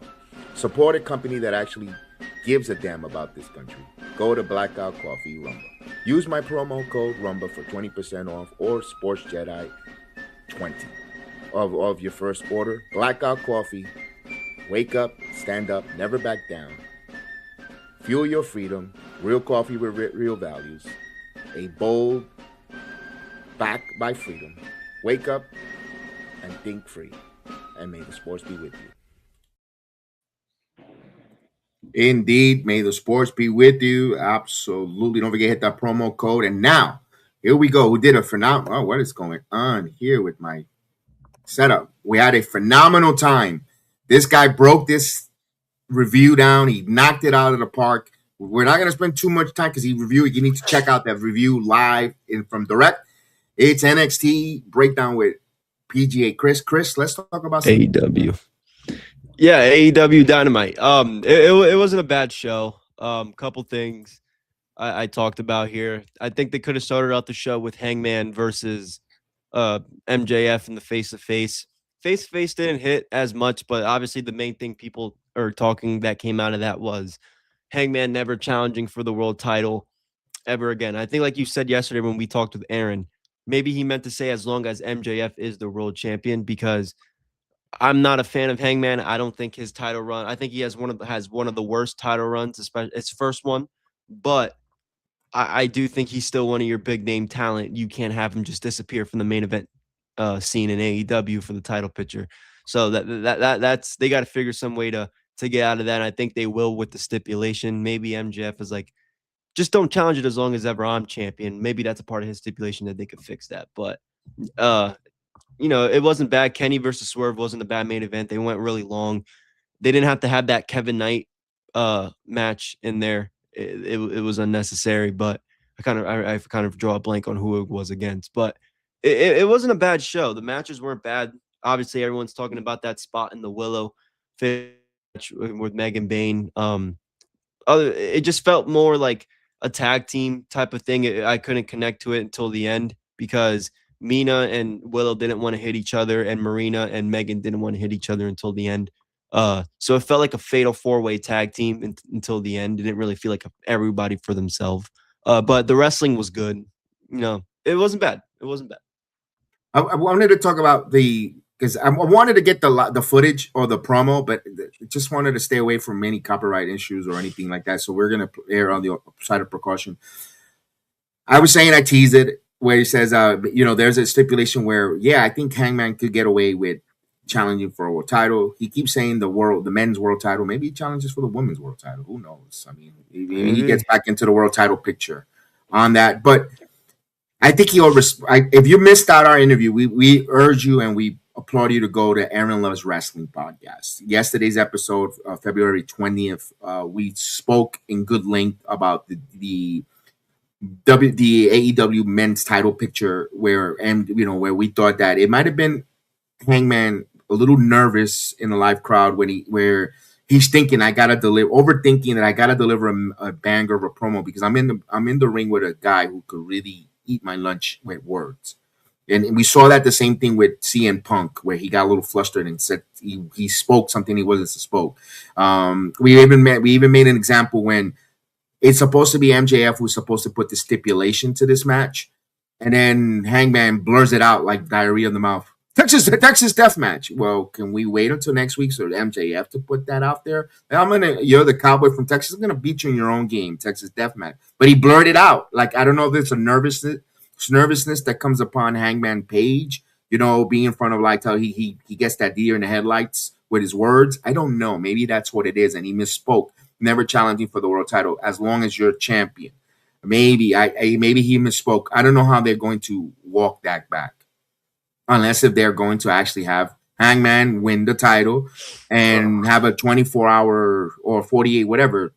Support a company that actually gives a damn about this country. Go to Blackout Coffee Rumba. Use my promo code RUMBA for 20% off or Sports Jedi 20 of your first order. Blackout Coffee. Wake up, stand up, never back down. Fuel your freedom. Real coffee with real values. A bold, backed by freedom. Wake up and think free. And may the sports be with you. Indeed, may the sports be with you. Absolutely. Don't forget to hit that promo code. And now, here we go. We did a phenomenal. Oh, what is going on here with my setup? We had a phenomenal time. This guy broke this review down. He knocked it out of the park. We're not going to spend too much time because he reviewed. You need to check out that review live from direct. It's NXT breakdown with PGA Chris. Chris, let's talk about AEW. Yeah, AEW Dynamite. It wasn't a bad show. Couple things I talked about here. I think they could have started out the show with Hangman versus MJF in the face-to-face. Face-to-face didn't hit as much, but obviously the main thing people are talking that came out of that was Hangman never challenging for the world title ever again. I think like you said yesterday when we talked with Aaron, maybe he meant to say as long as MJF is the world champion, because I'm not a fan of Hangman. I don't think his title run, I think he has one of the worst title runs, especially its first one, but I do think he's still one of your big name talent. You can't have him just disappear from the main event scene in AEW for the title picture. So that's they got to figure some way to get out of that. And I think they will with the stipulation. Maybe MJF is like, just don't challenge it as long as ever I'm champion. Maybe that's a part of his stipulation that they could fix that. But it wasn't bad. Kenny versus Swerve wasn't a bad main event. They went really long. They didn't have to have that Kevin Knight match in there. It was unnecessary, but I kind of draw a blank on who it was against. But it wasn't a bad show. The matches weren't bad. Obviously, everyone's talking about that spot in the Willow match with Megan Bain. It just felt more like a tag team type of thing. I couldn't connect to it until the end because Mina and Willow didn't want to hit each other, and Marina and Megan didn't want to hit each other until the end. So it felt like a fatal four-way tag team until the end. It didn't really feel like everybody for themselves. But the wrestling was good. It wasn't bad. It wasn't bad. I wanted to talk about because I wanted to get the footage or the promo, but just wanted to stay away from any copyright issues or anything like that. So we're gonna err on the side of precaution. I was saying, I teased it where he says, there's a stipulation where, I think Hangman could get away with challenging for a world title. He keeps saying the men's world title. Maybe he challenges for the women's world title. Who knows? I mean, maybe he gets back into the world title picture on that. But I think if you missed out our interview, we urge you and we applaud you to go to Aaron Loves Wrestling podcast. Yesterday's episode, February 20th, we spoke in good length about the AEW men's title picture where we thought that it might have been Hangman a little nervous in the live crowd where he's thinking overthinking that I gotta deliver a banger of a promo because I'm in the ring with a guy who could really eat my lunch with words. And we saw that the same thing with CM Punk, where he got a little flustered and said he spoke something he wasn't spoke. We even made an example when it's supposed to be MJF who's supposed to put the stipulation to this match, and then Hangman blurs it out like diarrhea in the mouth. Texas Death Match. Well, can we wait until next week for MJF to put that out there? You're the cowboy from Texas. I'm gonna beat you in your own game, Texas Death Match. But he blurred it out. Like, I don't know if there's a nervousness that comes upon Hangman Page. Being in front of like how he gets that deer in the headlights with his words. I don't know. Maybe that's what it is, and he misspoke. Never challenging for the world title as long as you're champion. Maybe he misspoke. I don't know how they're going to walk that back, unless if they're going to actually have Hangman win the title and have a 24-hour or 48, whatever,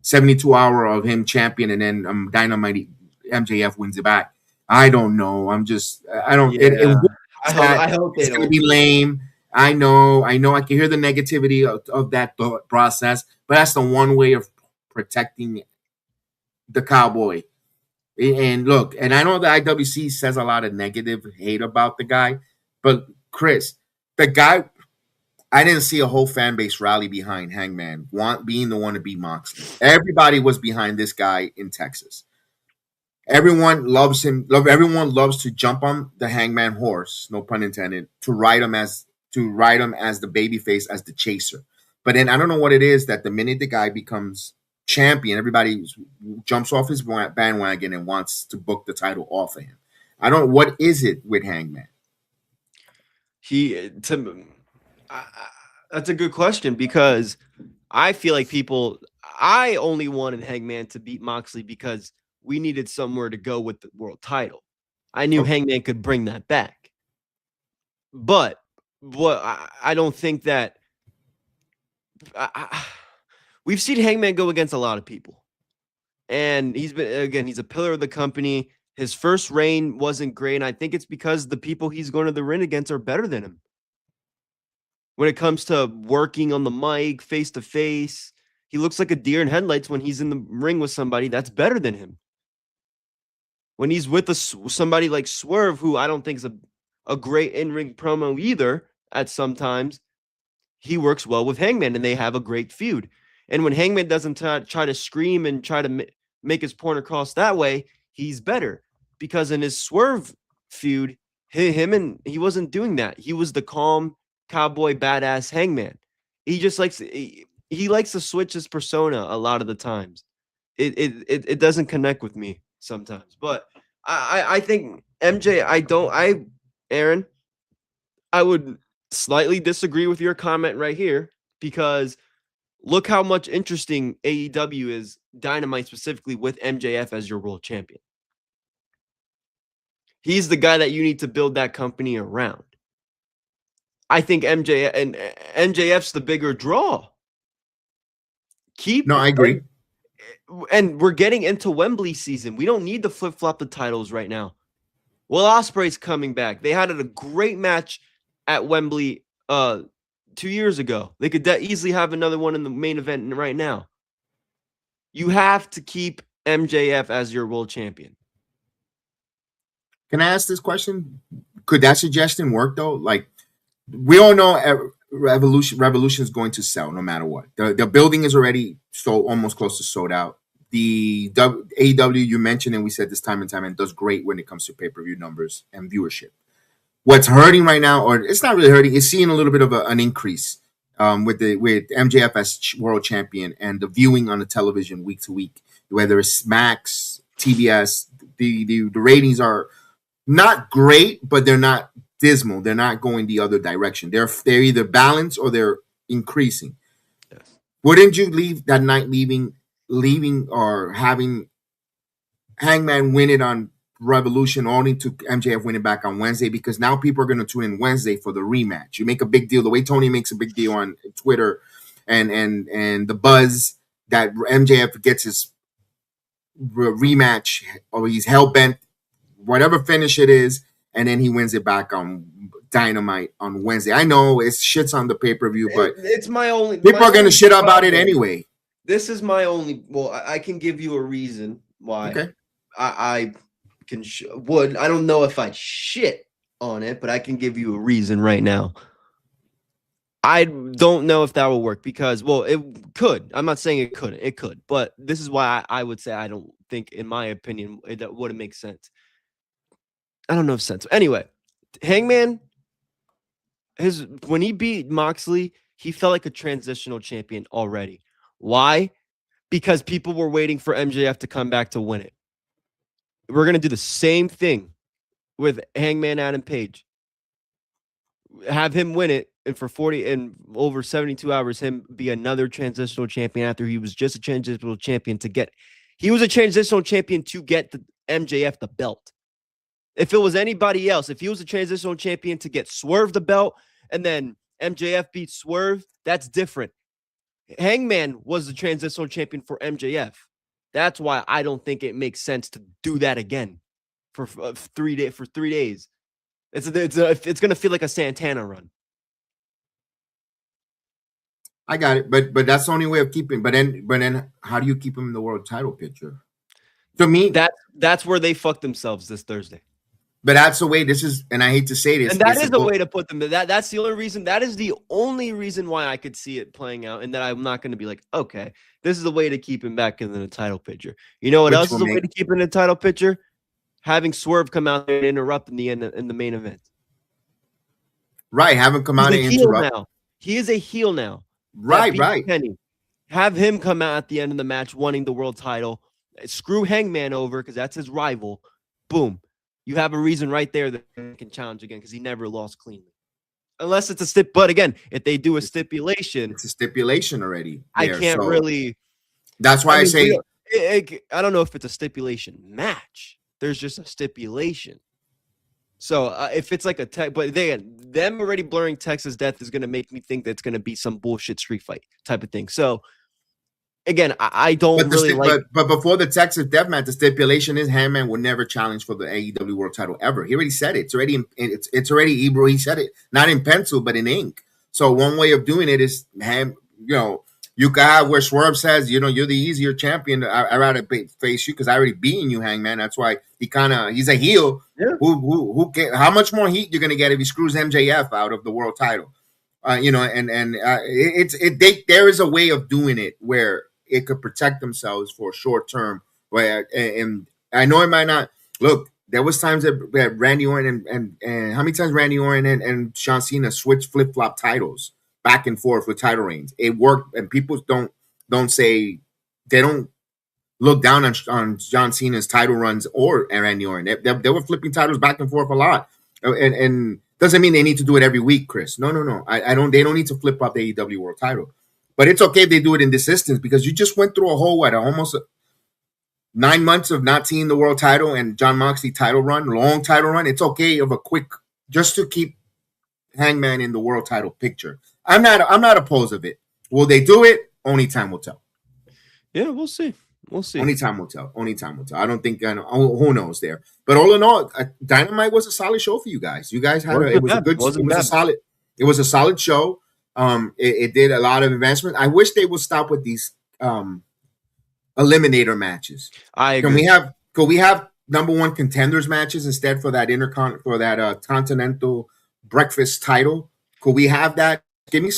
72-hour of him champion, and then Dynamite MJF wins it back. I don't know. I don't. Yeah. I hope they it's don't. going to be lame. I know. I can hear the negativity of that thought process, but that's the one way of protecting the cowboy. And look, and I know the IWC says a lot of negative hate about the guy, but Chris, the guy, I didn't see a whole fan base rally behind Hangman, being the one to beat Moxley. Everybody was behind this guy in Texas. Everyone loves him. Everyone loves to jump on the Hangman horse, no pun intended, to ride him as the babyface, as the chaser. But then I don't know what it is that the minute the guy becomes champion, everybody jumps off his bandwagon and wants to book the title off of him. What is it with Hangman? That's a good question, because I feel like I only wanted Hangman to beat Moxley because we needed somewhere to go with the world title. I knew Hangman could bring that back. But I don't think that we've seen Hangman go against a lot of people. And he's a pillar of the company. His first reign wasn't great, and I think it's because the people he's going to the ring against are better than him. When it comes to working on the mic, face to face, he looks like a deer in headlights when he's in the ring with somebody that's better than him. When he's with somebody like Swerve, who I don't think is a great in-ring promo either, at sometimes, he works well with Hangman, and they have a great feud. And when Hangman doesn't try to scream and try to make his point across that way, he's better. Because in his Swerve feud, he wasn't doing that. He was the calm cowboy badass Hangman. He just likes to switch his persona a lot of the times. It doesn't connect with me sometimes. But I think MJ, Aaron, I would slightly disagree with your comment right here, because look how much interesting AEW is, Dynamite specifically, with MJF as your world champion. He's the guy that you need to build that company around. I think MJF's the bigger draw. No, I agree. And we're getting into Wembley season. We don't need to flip-flop the titles right now. Will Ospreay's coming back. They had a great match at Wembley 2 years ago. They could easily have another one in the main event right now. You have to keep MJF as your world champion. Can I ask this question? Could that suggestion work though? Like, we all know Revolution is going to sell no matter what. The building is already almost close to sold out. AEW you mentioned, and we said this time and time, and does great when it comes to pay-per-view numbers and viewership. What's hurting right now, or it's not really hurting, it's seeing a little bit of an increase with MJF as world champion and the viewing on the television week to week, whether it's Max, TBS. The ratings are not great, but they're not dismal. They're not going the other direction. They're either balanced or they're increasing. Yes. Wouldn't you leave that night leaving or having Hangman win it on Revolution only to MJF win it back on Wednesday? Because now people are going to tune in Wednesday for the rematch. You make a big deal the way Tony makes a big deal on Twitter and the buzz that MJF gets his rematch, or he's hell-bent, whatever finish it is, and then he wins it back on Dynamite on Wednesday. I know it's shits on the pay-per-view, but it's my only. People are going to shit about it anyway. This is my only. Well, I can give you a reason why. Okay. I can would. I don't know if I'd shit on it, but I can give you a reason right now. I don't know if that will work because, well, it could. I'm not saying it couldn't. It could, but this is why I would say I don't think, in my opinion, that wouldn't make sense. I don't know if sense. Anyway, Hangman, when he beat Moxley, he felt like a transitional champion already. Why? Because people were waiting for MJF to come back to win it. We're going to do the same thing with Hangman Adam Page. Have him win it, and for 40 and over 72 hours, him be another transitional champion after he was just a transitional champion he was a transitional champion to get the MJF the belt. If it was anybody else, if he was a transitional champion to get Swerve the belt and then MJF beat Swerve, that's different. Hangman was the transitional champion for MJF. That's why I don't think it makes sense to do that again for 3 days. For 3 days, it's going to feel like a Santana run. I got it, but that's the only way of keeping. But then, how do you keep him in the world title picture? To me, that's where they fucked themselves this Thursday. But that's the way this is, and I hate to say this, and that is the way to put them. That's the only reason. That is the only reason why I could see it playing out, and that I'm not going to be like, okay, this is the way to keep him back in the title picture. You know what else is the way to keep him in the title picture? Having Swerve come out there and interrupt in the main event. Right, have him come out and interrupt. Now. He is a heel now. Right. Kenny. Have him come out at the end of the match wanting the world title. Screw Hangman over because that's his rival. Boom. You have a reason right there that he can challenge again because he never lost cleanly. Unless it's a but again, if they do a stipulation. It's a stipulation already. I can't really. That's why I say. I don't know if it's a stipulation match. There's just a stipulation. So if it's like a tech, but them already blurring Texas Death is going to make me think that it's going to be some bullshit street fight type of thing. So again, I don't really like. But before the Texas Death match, the stipulation is Hangman will never challenge for the AEW World Title ever. He already said it. It's already Ebro. He said it not in pencil but in ink. So one way of doing it is you can have where Swerve says, you're the easier champion. I rather face you because I already beaten you, Hangman. That's why he's a heel. Yeah. Who how much more heat you're gonna get if he screws MJF out of the world title? There is a way of doing it where it could protect themselves for a short term. And I know it might not look. There was times that Randy Orton and how many times Randy Orton and John Cena switched flip flop titles back and forth with title reigns. It worked, and people don't say they don't look down on John Cena's title runs or Randy Orton. They were flipping titles back and forth a lot, and doesn't mean they need to do it every week, Chris. No. I don't. They don't need to flip up the AEW World Title, but it's okay if they do it in this instance because you just went through a whole almost 9 months of not seeing the world title and John Moxley long title run. It's okay of a quick just to keep Hangman in the world title picture. I'm not opposed of it. Will they do it? Only time will tell. Yeah, we'll see. Only time will tell. I don't think who knows there. But all in all, Dynamite was a solid show for you guys. You guys had it was a solid show. It did a lot of advancement. I wish they would stop with these eliminator matches. I agree. Could we have number one contenders matches instead for that continental breakfast title? Could we have that? Give me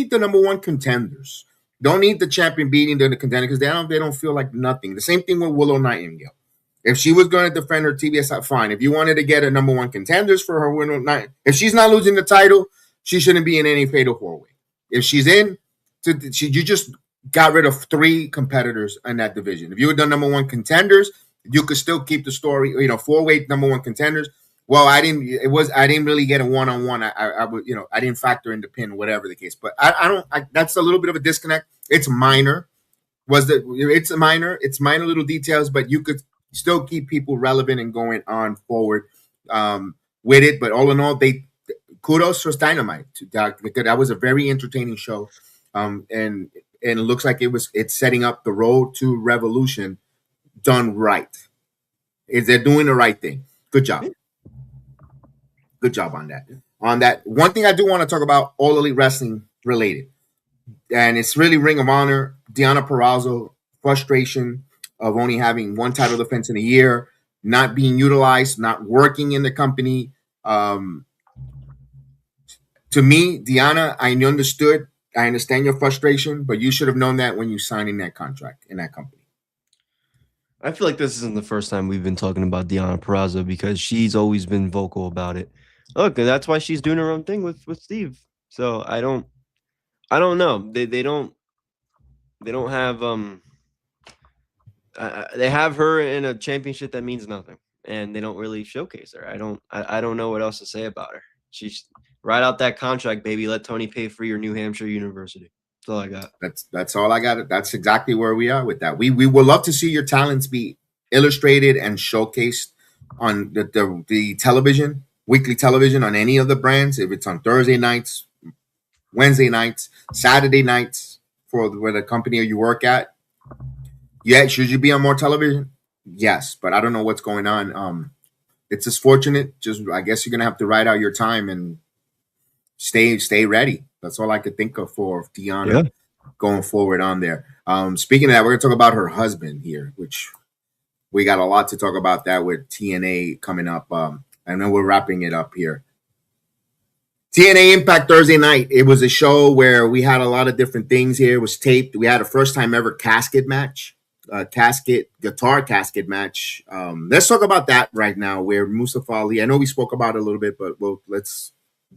the number one contenders Don't need the champion beating the contender because they don't feel like nothing. The same thing with Willow Nightingale. If she was going to defend her TBS, fine. If you wanted to get a number one contenders for her Willow Night, if she's not losing the title, she shouldn't be in any fatal four way. If she's in, you just got rid of 3 competitors in that division. If you had done number one contenders, you could still keep the story. 4-way number one contenders. Well, I didn't really get a one-on-one. I didn't factor in the pin, whatever the case. But I don't. That's a little bit of a disconnect. It's minor. It's minor little details, but you could still keep people relevant and going on forward with it. But all in all, kudos for Dynamite. That was a very entertaining show, and it looks like it's setting up the road to Revolution done right. They're doing the right thing. Good job. Good job on that. On that, one thing I do want to talk about, All Elite Wrestling related, and it's really Ring of Honor. Deonna Purrazzo, frustration of only having one title defense in a year, not being utilized, not working in the company. To me, Deonna, I understand your frustration, but you should have known that when you signed in that contract in that company. I feel like this isn't the first time we've been talking about Deonna Purrazzo because she's always been vocal about it. Look, that's why she's doing her own thing with Steve. So I don't know. They don't have they have her in a championship that means nothing, and they don't really showcase her. I don't know what else to say about her. She's right out that contract, baby. Let Tony pay for your New Hampshire University. That's all I got. That's all I got. That's exactly where we are with that. We would love to see your talents be illustrated and showcased on the television, weekly television on any of the brands. If it's on Thursday nights, Wednesday nights, Saturday nights for where the company you work at. Yeah, should you be on more television? Yes, but I don't know what's going on. It's just fortunate. Just I guess you're gonna have to ride out your time and stay ready. That's all I could think of for Deonna going forward on there. Speaking of that, we're gonna talk about her husband here, which we got a lot to talk about that with TNA coming up. And then we're wrapping it up here. TNA Impact Thursday night. It was a show where we had a lot of different things here. It was taped. We had a first time ever casket match, guitar casket match. Let's talk about that right now. Where Mustafa Ali, I know we spoke about it a little bit, but let's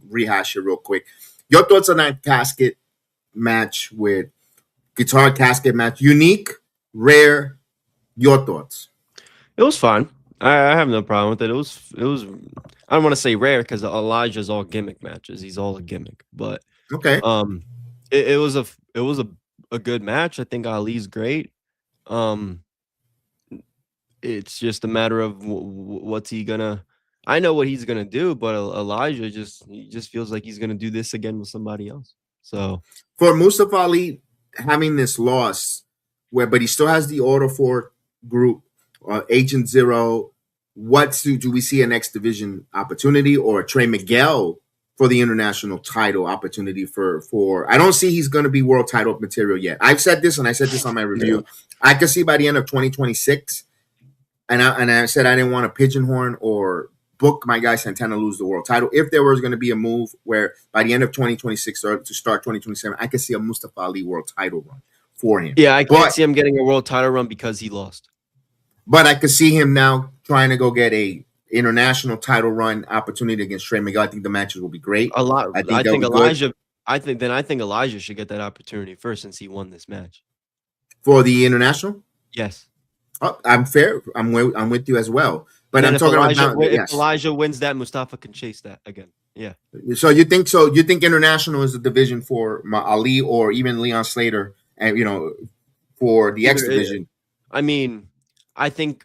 rehash it real quick. Your thoughts on that casket match with guitar casket match? Unique, rare. Your thoughts? It was fun. I have no problem with it. It was. I don't want to say rare because Elijah's all gimmick matches. He's all a gimmick, but okay. It was a good match. I think Ali's great. It's just a matter of what's he gonna. I know what he's gonna do, but Elijah just feels like he's gonna do this again with somebody else. So for Mustafa Ali having this loss, but he still has the Order 4 group, Agent Zero. Do we see an X Division opportunity or a Trey Miguel for the international title opportunity for I don't see he's going to be world title material yet. I've said this and I said this on my review. Yeah. I could see by the end of 2026, and I said I didn't want to pigeonhorn or book my guy Santana lose the world title. If there was going to be a move where by the end of 2026 or to start 2027, I could see a Mustafa Ali world title run for him. Yeah, I can't see him getting a world title run because he lost. But I could see him now trying to go get a international title run opportunity against Trey Miguel. I think the matches will be great. A lot. I think Elijah. Good. I think Elijah should get that opportunity first since he won this match for the international. Yes, I'm fair. I'm with you as well. But I'm talking about if Elijah wins that, Mustafa can chase that again. Yeah. So you think international is a division for Ali or even Leon Slater, and for the X division? I mean. I think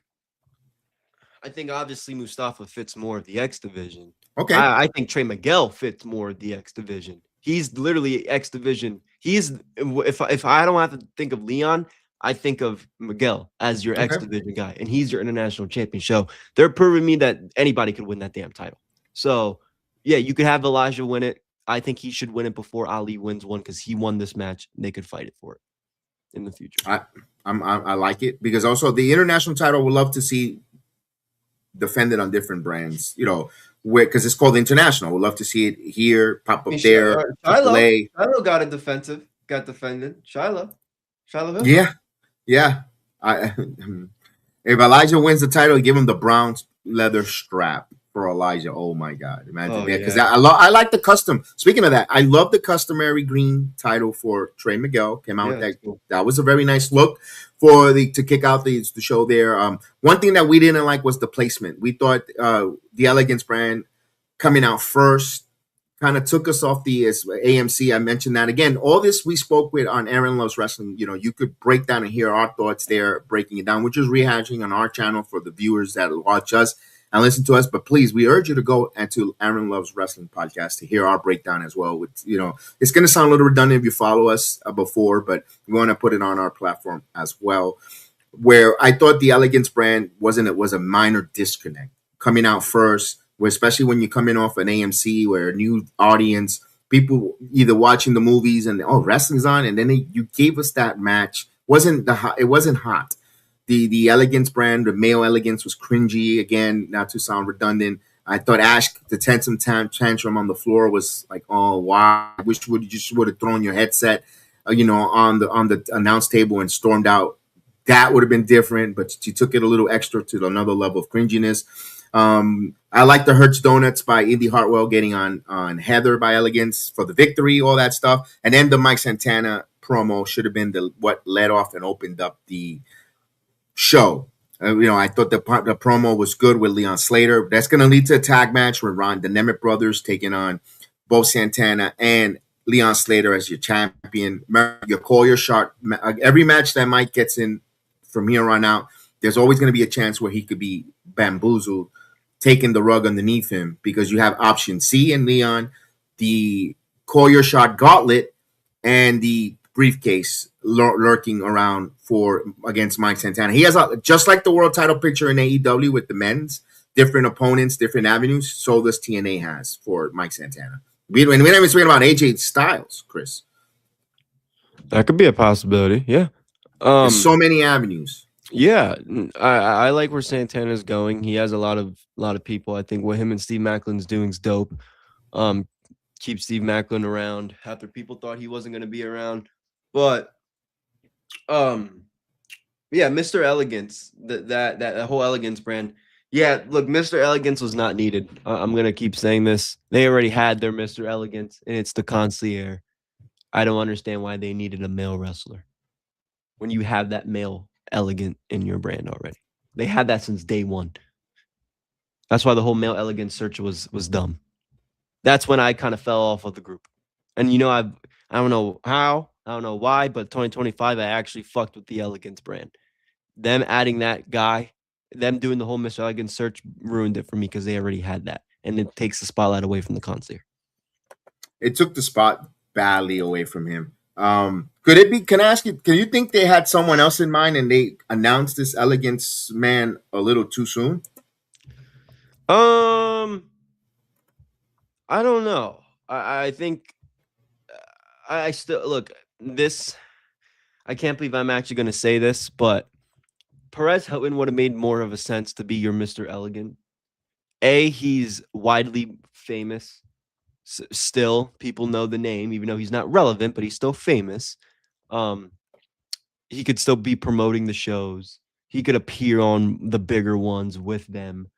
obviously Mustafa fits more of the X division. Okay. I think Trey Miguel fits more of the X division. He's literally X division. He's if I don't have to think of Leon, I think of Miguel as your X division guy, and he's your international champion. So they're proving me that anybody could win that damn title. So yeah, you could have Elijah win it. I think he should win it before Ali wins one because he won this match and they could fight it for it in the future. I like it because also the international title would love to see defended on different brands, because it's called international. We'd love to see it here, pop up there. Shiloh got it defensive. got defended. Shiloh Hill. Yeah. I If Elijah wins the title, give him the brown leather strap for Elijah. Oh my God, imagine Oh that! Because yeah, I like the custom. Speaking of that, I love the customary green title for Trey Miguel. Came out with yeah. that. That's cool. That was a very nice look for to kick out the show there. One thing that we didn't like was the placement. We thought the Elegance brand coming out first kind of took us off the AMC. I mentioned that again. All this we spoke with on Aaron Loves Wrestling. You know, you could break down and hear our thoughts there, breaking it down, which is rehashing on our channel for the viewers that watch us and listen to us. But please, we urge you to go and to Aaron Loves Wrestling podcast to hear our breakdown as well. With it's going to sound a little redundant if you follow us before, but we want to put it on our platform as well. Where I thought the Elegance brand it was a minor disconnect coming out first, where especially when you come in off an AMC where a new audience, people either watching the movies and wrestling's on, and then you gave us that match. It wasn't hot. The Elegance brand, the male Elegance was cringy again, not to sound redundant. I thought Ash the tantrum on the floor was like, oh wow, I wish you just would have thrown your headset, on the announce table and stormed out. That would have been different, but she took it a little extra to another level of cringiness. I like the Hertz Donuts by Indy Hartwell getting on Heather by Elegance for the victory, all that stuff. And then the Mike Santana promo should have been what led off and opened up the show. I thought the promo was good with Leon Slater. That's going to lead to a tag match with the Nemeth brothers taking on both Santana and Leon Slater as your champion. You call your shot. Every match that Mike gets in from here on out, there's always going to be a chance where he could be bamboozled, taking the rug underneath him, because you have option C in Leon, the call your shot gauntlet, and the briefcase lurking around against Mike Santana. He has just like the world title picture in AEW with the men's, different opponents, different avenues. So this TNA has for Mike Santana. We don't even speak about AJ Styles, Chris. That could be a possibility. Yeah. There's so many avenues. Yeah, I like where Santana's going. He has a lot of people. I think what him and Steve Maclin's doing is dope. Keep Steve Maclin around after people thought he wasn't going to be around. But yeah, Mr. Elegance, that whole Elegance brand. Yeah, look, Mr. Elegance was not needed. I'm going to keep saying this. They already had their Mr. Elegance, and it's the concierge. I don't understand why they needed a male wrestler when you have that male elegant in your brand already. They had that since day one. That's why the whole male elegance search was dumb. That's when I kind of fell off of the group. And I don't know how, I don't know why, but 2025 I actually fucked with the elegance brand. Them adding that guy, them doing the whole Mr. Elegance search ruined it for me because they already had that, and it takes the spotlight away from the concierge. It took the spot badly away from him. Could it be? Can I ask you? Can you think they had someone else in mind and they announced this Elegance man a little too soon? I don't know. I think I still look this. I can't believe I'm actually going to say this, but Perez Hilton would have made more of a sense to be your Mr. Elegant. He's widely famous. Still, people know the name, even though he's not relevant, but he's still famous. He could still be promoting the shows. He could appear on the bigger ones with them.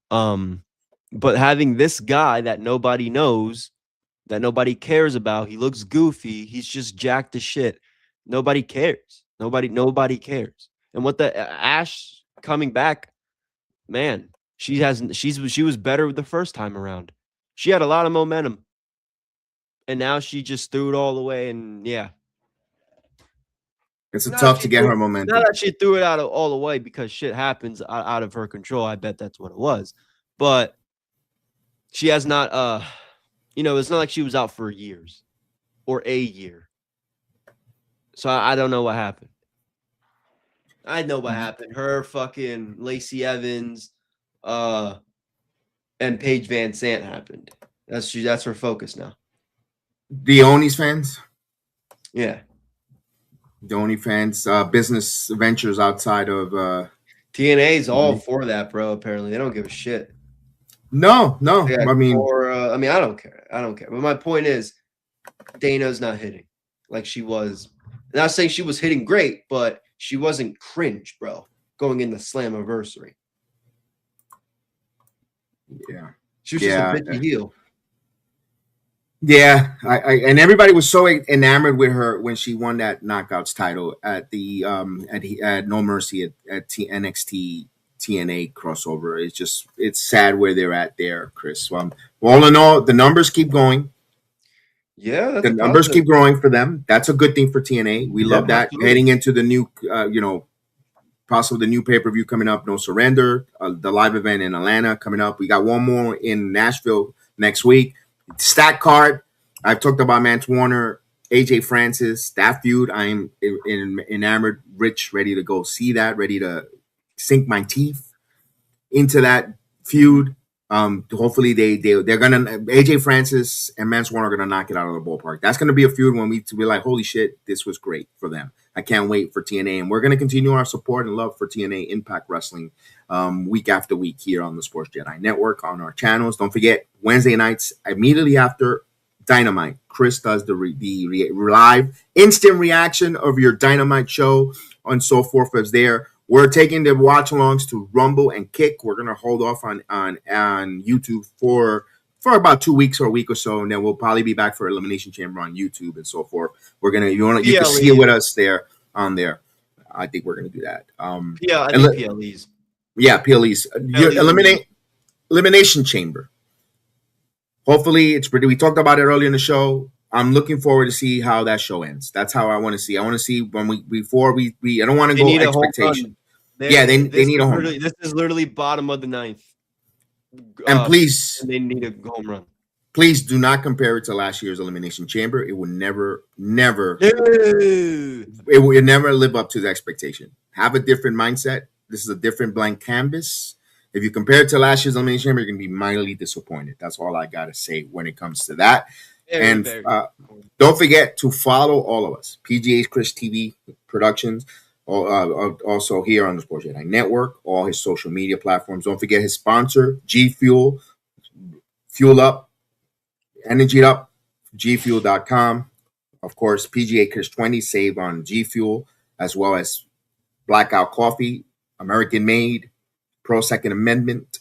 But having this guy that nobody knows, that nobody cares about, he looks goofy. He's just jacked as shit. Nobody cares. Nobody cares. And what the Ash coming back, man, she was better the first time around. She had a lot of momentum. And now she just threw it all away. And yeah. It's tough to get her momentum. Not that she threw it all away because shit happens out of her control. I bet that's what it was. But she has not, it's not like she was out for years or a year. So I don't know what happened. I know what happened. Her fucking Lacey Evans, and Paige Van Sant happened. That's her focus now. The OnlyFans? Yeah. The OnlyFans business ventures outside of TNA's all for that, bro. Apparently, they don't give a shit. No. I mean, I don't care. But my point is, Dana's not hitting. like she was. Not saying she was hitting great, but she wasn't cringe, bro, going in the Slammiversary. Yeah. She was just a bitchy heel. Yeah, I and everybody was so enamored with her when she won that Knockouts title at the at No Mercy at NXT TNA crossover. It's sad where they're at there, Chris. All in all, the numbers keep going. Yeah, that's the numbers keep growing for them. That's a good thing for TNA. We love that. Absolutely. Heading into the new, possibly the new pay-per-view coming up, No Surrender, the live event in Atlanta coming up. We got one more in Nashville next week. Stack card. I've talked about Mance Warner, AJ Francis, that feud. I'm enamored, rich, ready to go see that, ready to sink my teeth into that feud. Hopefully they're gonna AJ Francis and Mance Warner are gonna knock it out of the ballpark. That's gonna be a feud when we be like, holy shit, this was great for them. I can't wait for TNA, and we're gonna continue our support and love for TNA Impact Wrestling week after week here on the Sports Jedi Network on our channels. Don't forget Wednesday nights immediately after Dynamite, Chris does the live instant reaction of your Dynamite show and so forth as there. We're taking the watch-alongs to Rumble and Kick. We're gonna hold off on YouTube for about 2 weeks or a week or so, and then we'll probably be back for Elimination Chamber on YouTube and so forth. We're gonna you can see it with us there on there. I think we're gonna do that. PLEs. Yeah, PLEs. Elimination Chamber. Hopefully, it's pretty. We talked about it earlier in the show. I'm looking forward to see how that show ends. That's how I want to see. I want to see when we I don't want to go expectation. They need a home run. This is literally bottom of the ninth. And please, they need a home run. Please do not compare it to last year's Elimination Chamber. It will never it will never live up to the expectation. Have a different mindset. This is a different blank canvas. If you compare it to last year's Elimination Chamber, you're going to be mightily disappointed. That's all I got to say when it comes to that. Don't forget to follow all of us. PGA's Chris TV Productions, also here on the Sports Jedi Network, all his social media platforms. Don't forget his sponsor, G Fuel, Fuel Up, Energy Up, gfuel.com. Of course, PGA Chris 20, save on G Fuel, as well as Blackout Coffee, American Made, Pro Second Amendment.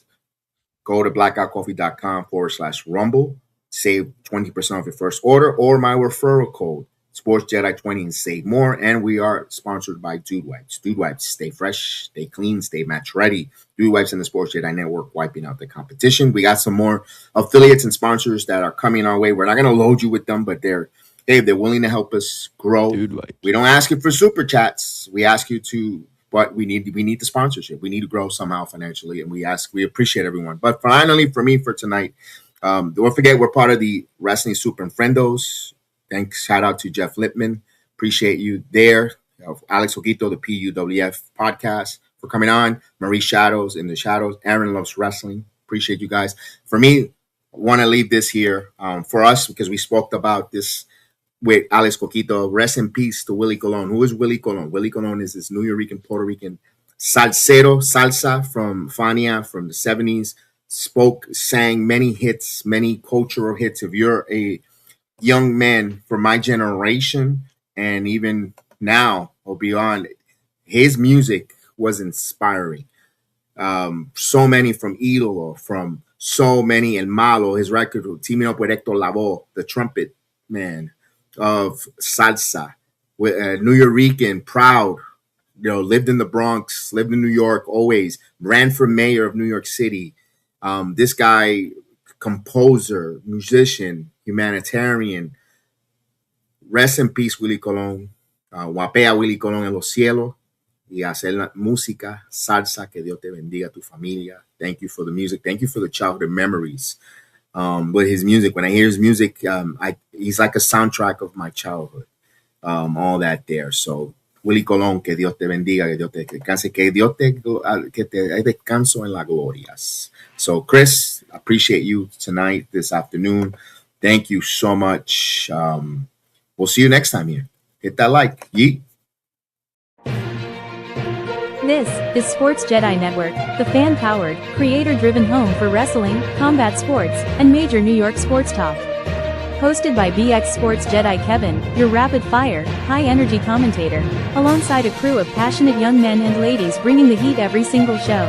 Go to blackoutcoffee.com/rumble. Save 20% off your first order or my referral code, Sports Jedi 20, and save more. And we are sponsored by Dude Wipes. Dude Wipes, stay fresh, stay clean, stay match ready. Dude Wipes and the Sports Jedi Network, wiping out the competition. We got some more affiliates and sponsors that are coming our way. We're not going to load you with them, but they're willing to help us grow. Dude Wipes. We don't ask you for super chats. We ask you to, but we need the sponsorship. We need to grow somehow financially, and we appreciate everyone. But finally, for me, for tonight, don't forget we're part of the Wrestling Super Friendos. Thanks, shout out to Jeff Lippman. Appreciate you there. Alex Oquito, the PUWF podcast, for coming on. Marie Shadows in the Shadows. Aaron Loves Wrestling. Appreciate you guys. For me, I want to leave this here for us because we spoke about this with Alex Coquito. Rest in peace to Willie Colon. Who is Willie Colon? Willie Colon is this New York, Puerto Rican salsa from Fania from the 70s. Sang many hits, many cultural hits. If you're a young man from my generation and even now or beyond, his music was inspiring. So many from Idolo, from so many El Malo, his record teaming up with Hector Lavoe, the trumpet man of salsa, with New Yorican, proud, lived in the Bronx, lived in New York always, ran for mayor of New York City. This guy, composer, musician, humanitarian. Rest in peace, Willie Colon. Guapea Willie Colon en los cielos. Y hacer la música, salsa, que Dios te bendiga, tu familia. Thank you for the music. Thank you for the childhood memories. With his music, when I hear his music, he's like a soundtrack of my childhood. All that there. So, Willie Colon, que Dios te bendiga, que Dios te descanse, que te descanso en las glorias. So, Chris, appreciate you tonight, this afternoon. Thank you so much. We'll see you next time here. Hit that like. Yeet. This is Sports Jedi Network, the fan-powered, creator-driven home for wrestling, combat sports, and major New York sports talk. Hosted by BX Sports Jedi Kevin, your rapid-fire, high-energy commentator, alongside a crew of passionate young men and ladies bringing the heat every single show.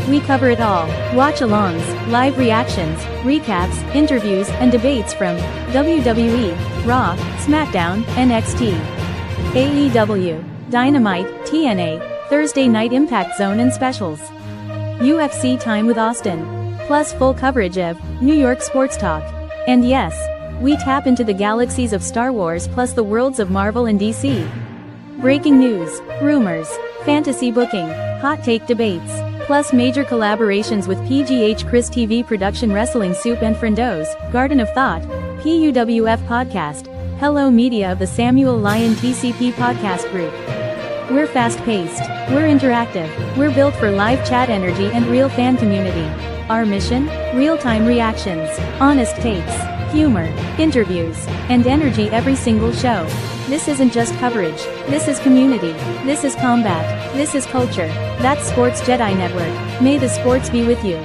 We cover it all: watch-alongs, live reactions, recaps, interviews, and debates from WWE, Raw, SmackDown, NXT, AEW, Dynamite, TNA, Thursday Night Impact Zone and specials, UFC Time with Austin, plus full coverage of New York sports talk. And yes, we tap into the galaxies of Star Wars plus the worlds of Marvel and DC. Breaking news, rumors, fantasy booking, hot take debates, plus major collaborations with PGH Chris TV Production, Wrestling Soup and Friendos, Garden of Thought, PUWF Podcast, Hello Media of the Samuel Lyon TCP Podcast Group. We're fast-paced, we're interactive, we're built for live chat energy and real fan community. Our mission? Real-time reactions, honest takes, humor, interviews, and energy every single show. This isn't just coverage, this is community, this is combat, this is culture. That's Sports Jedi Network. May the sports be with you.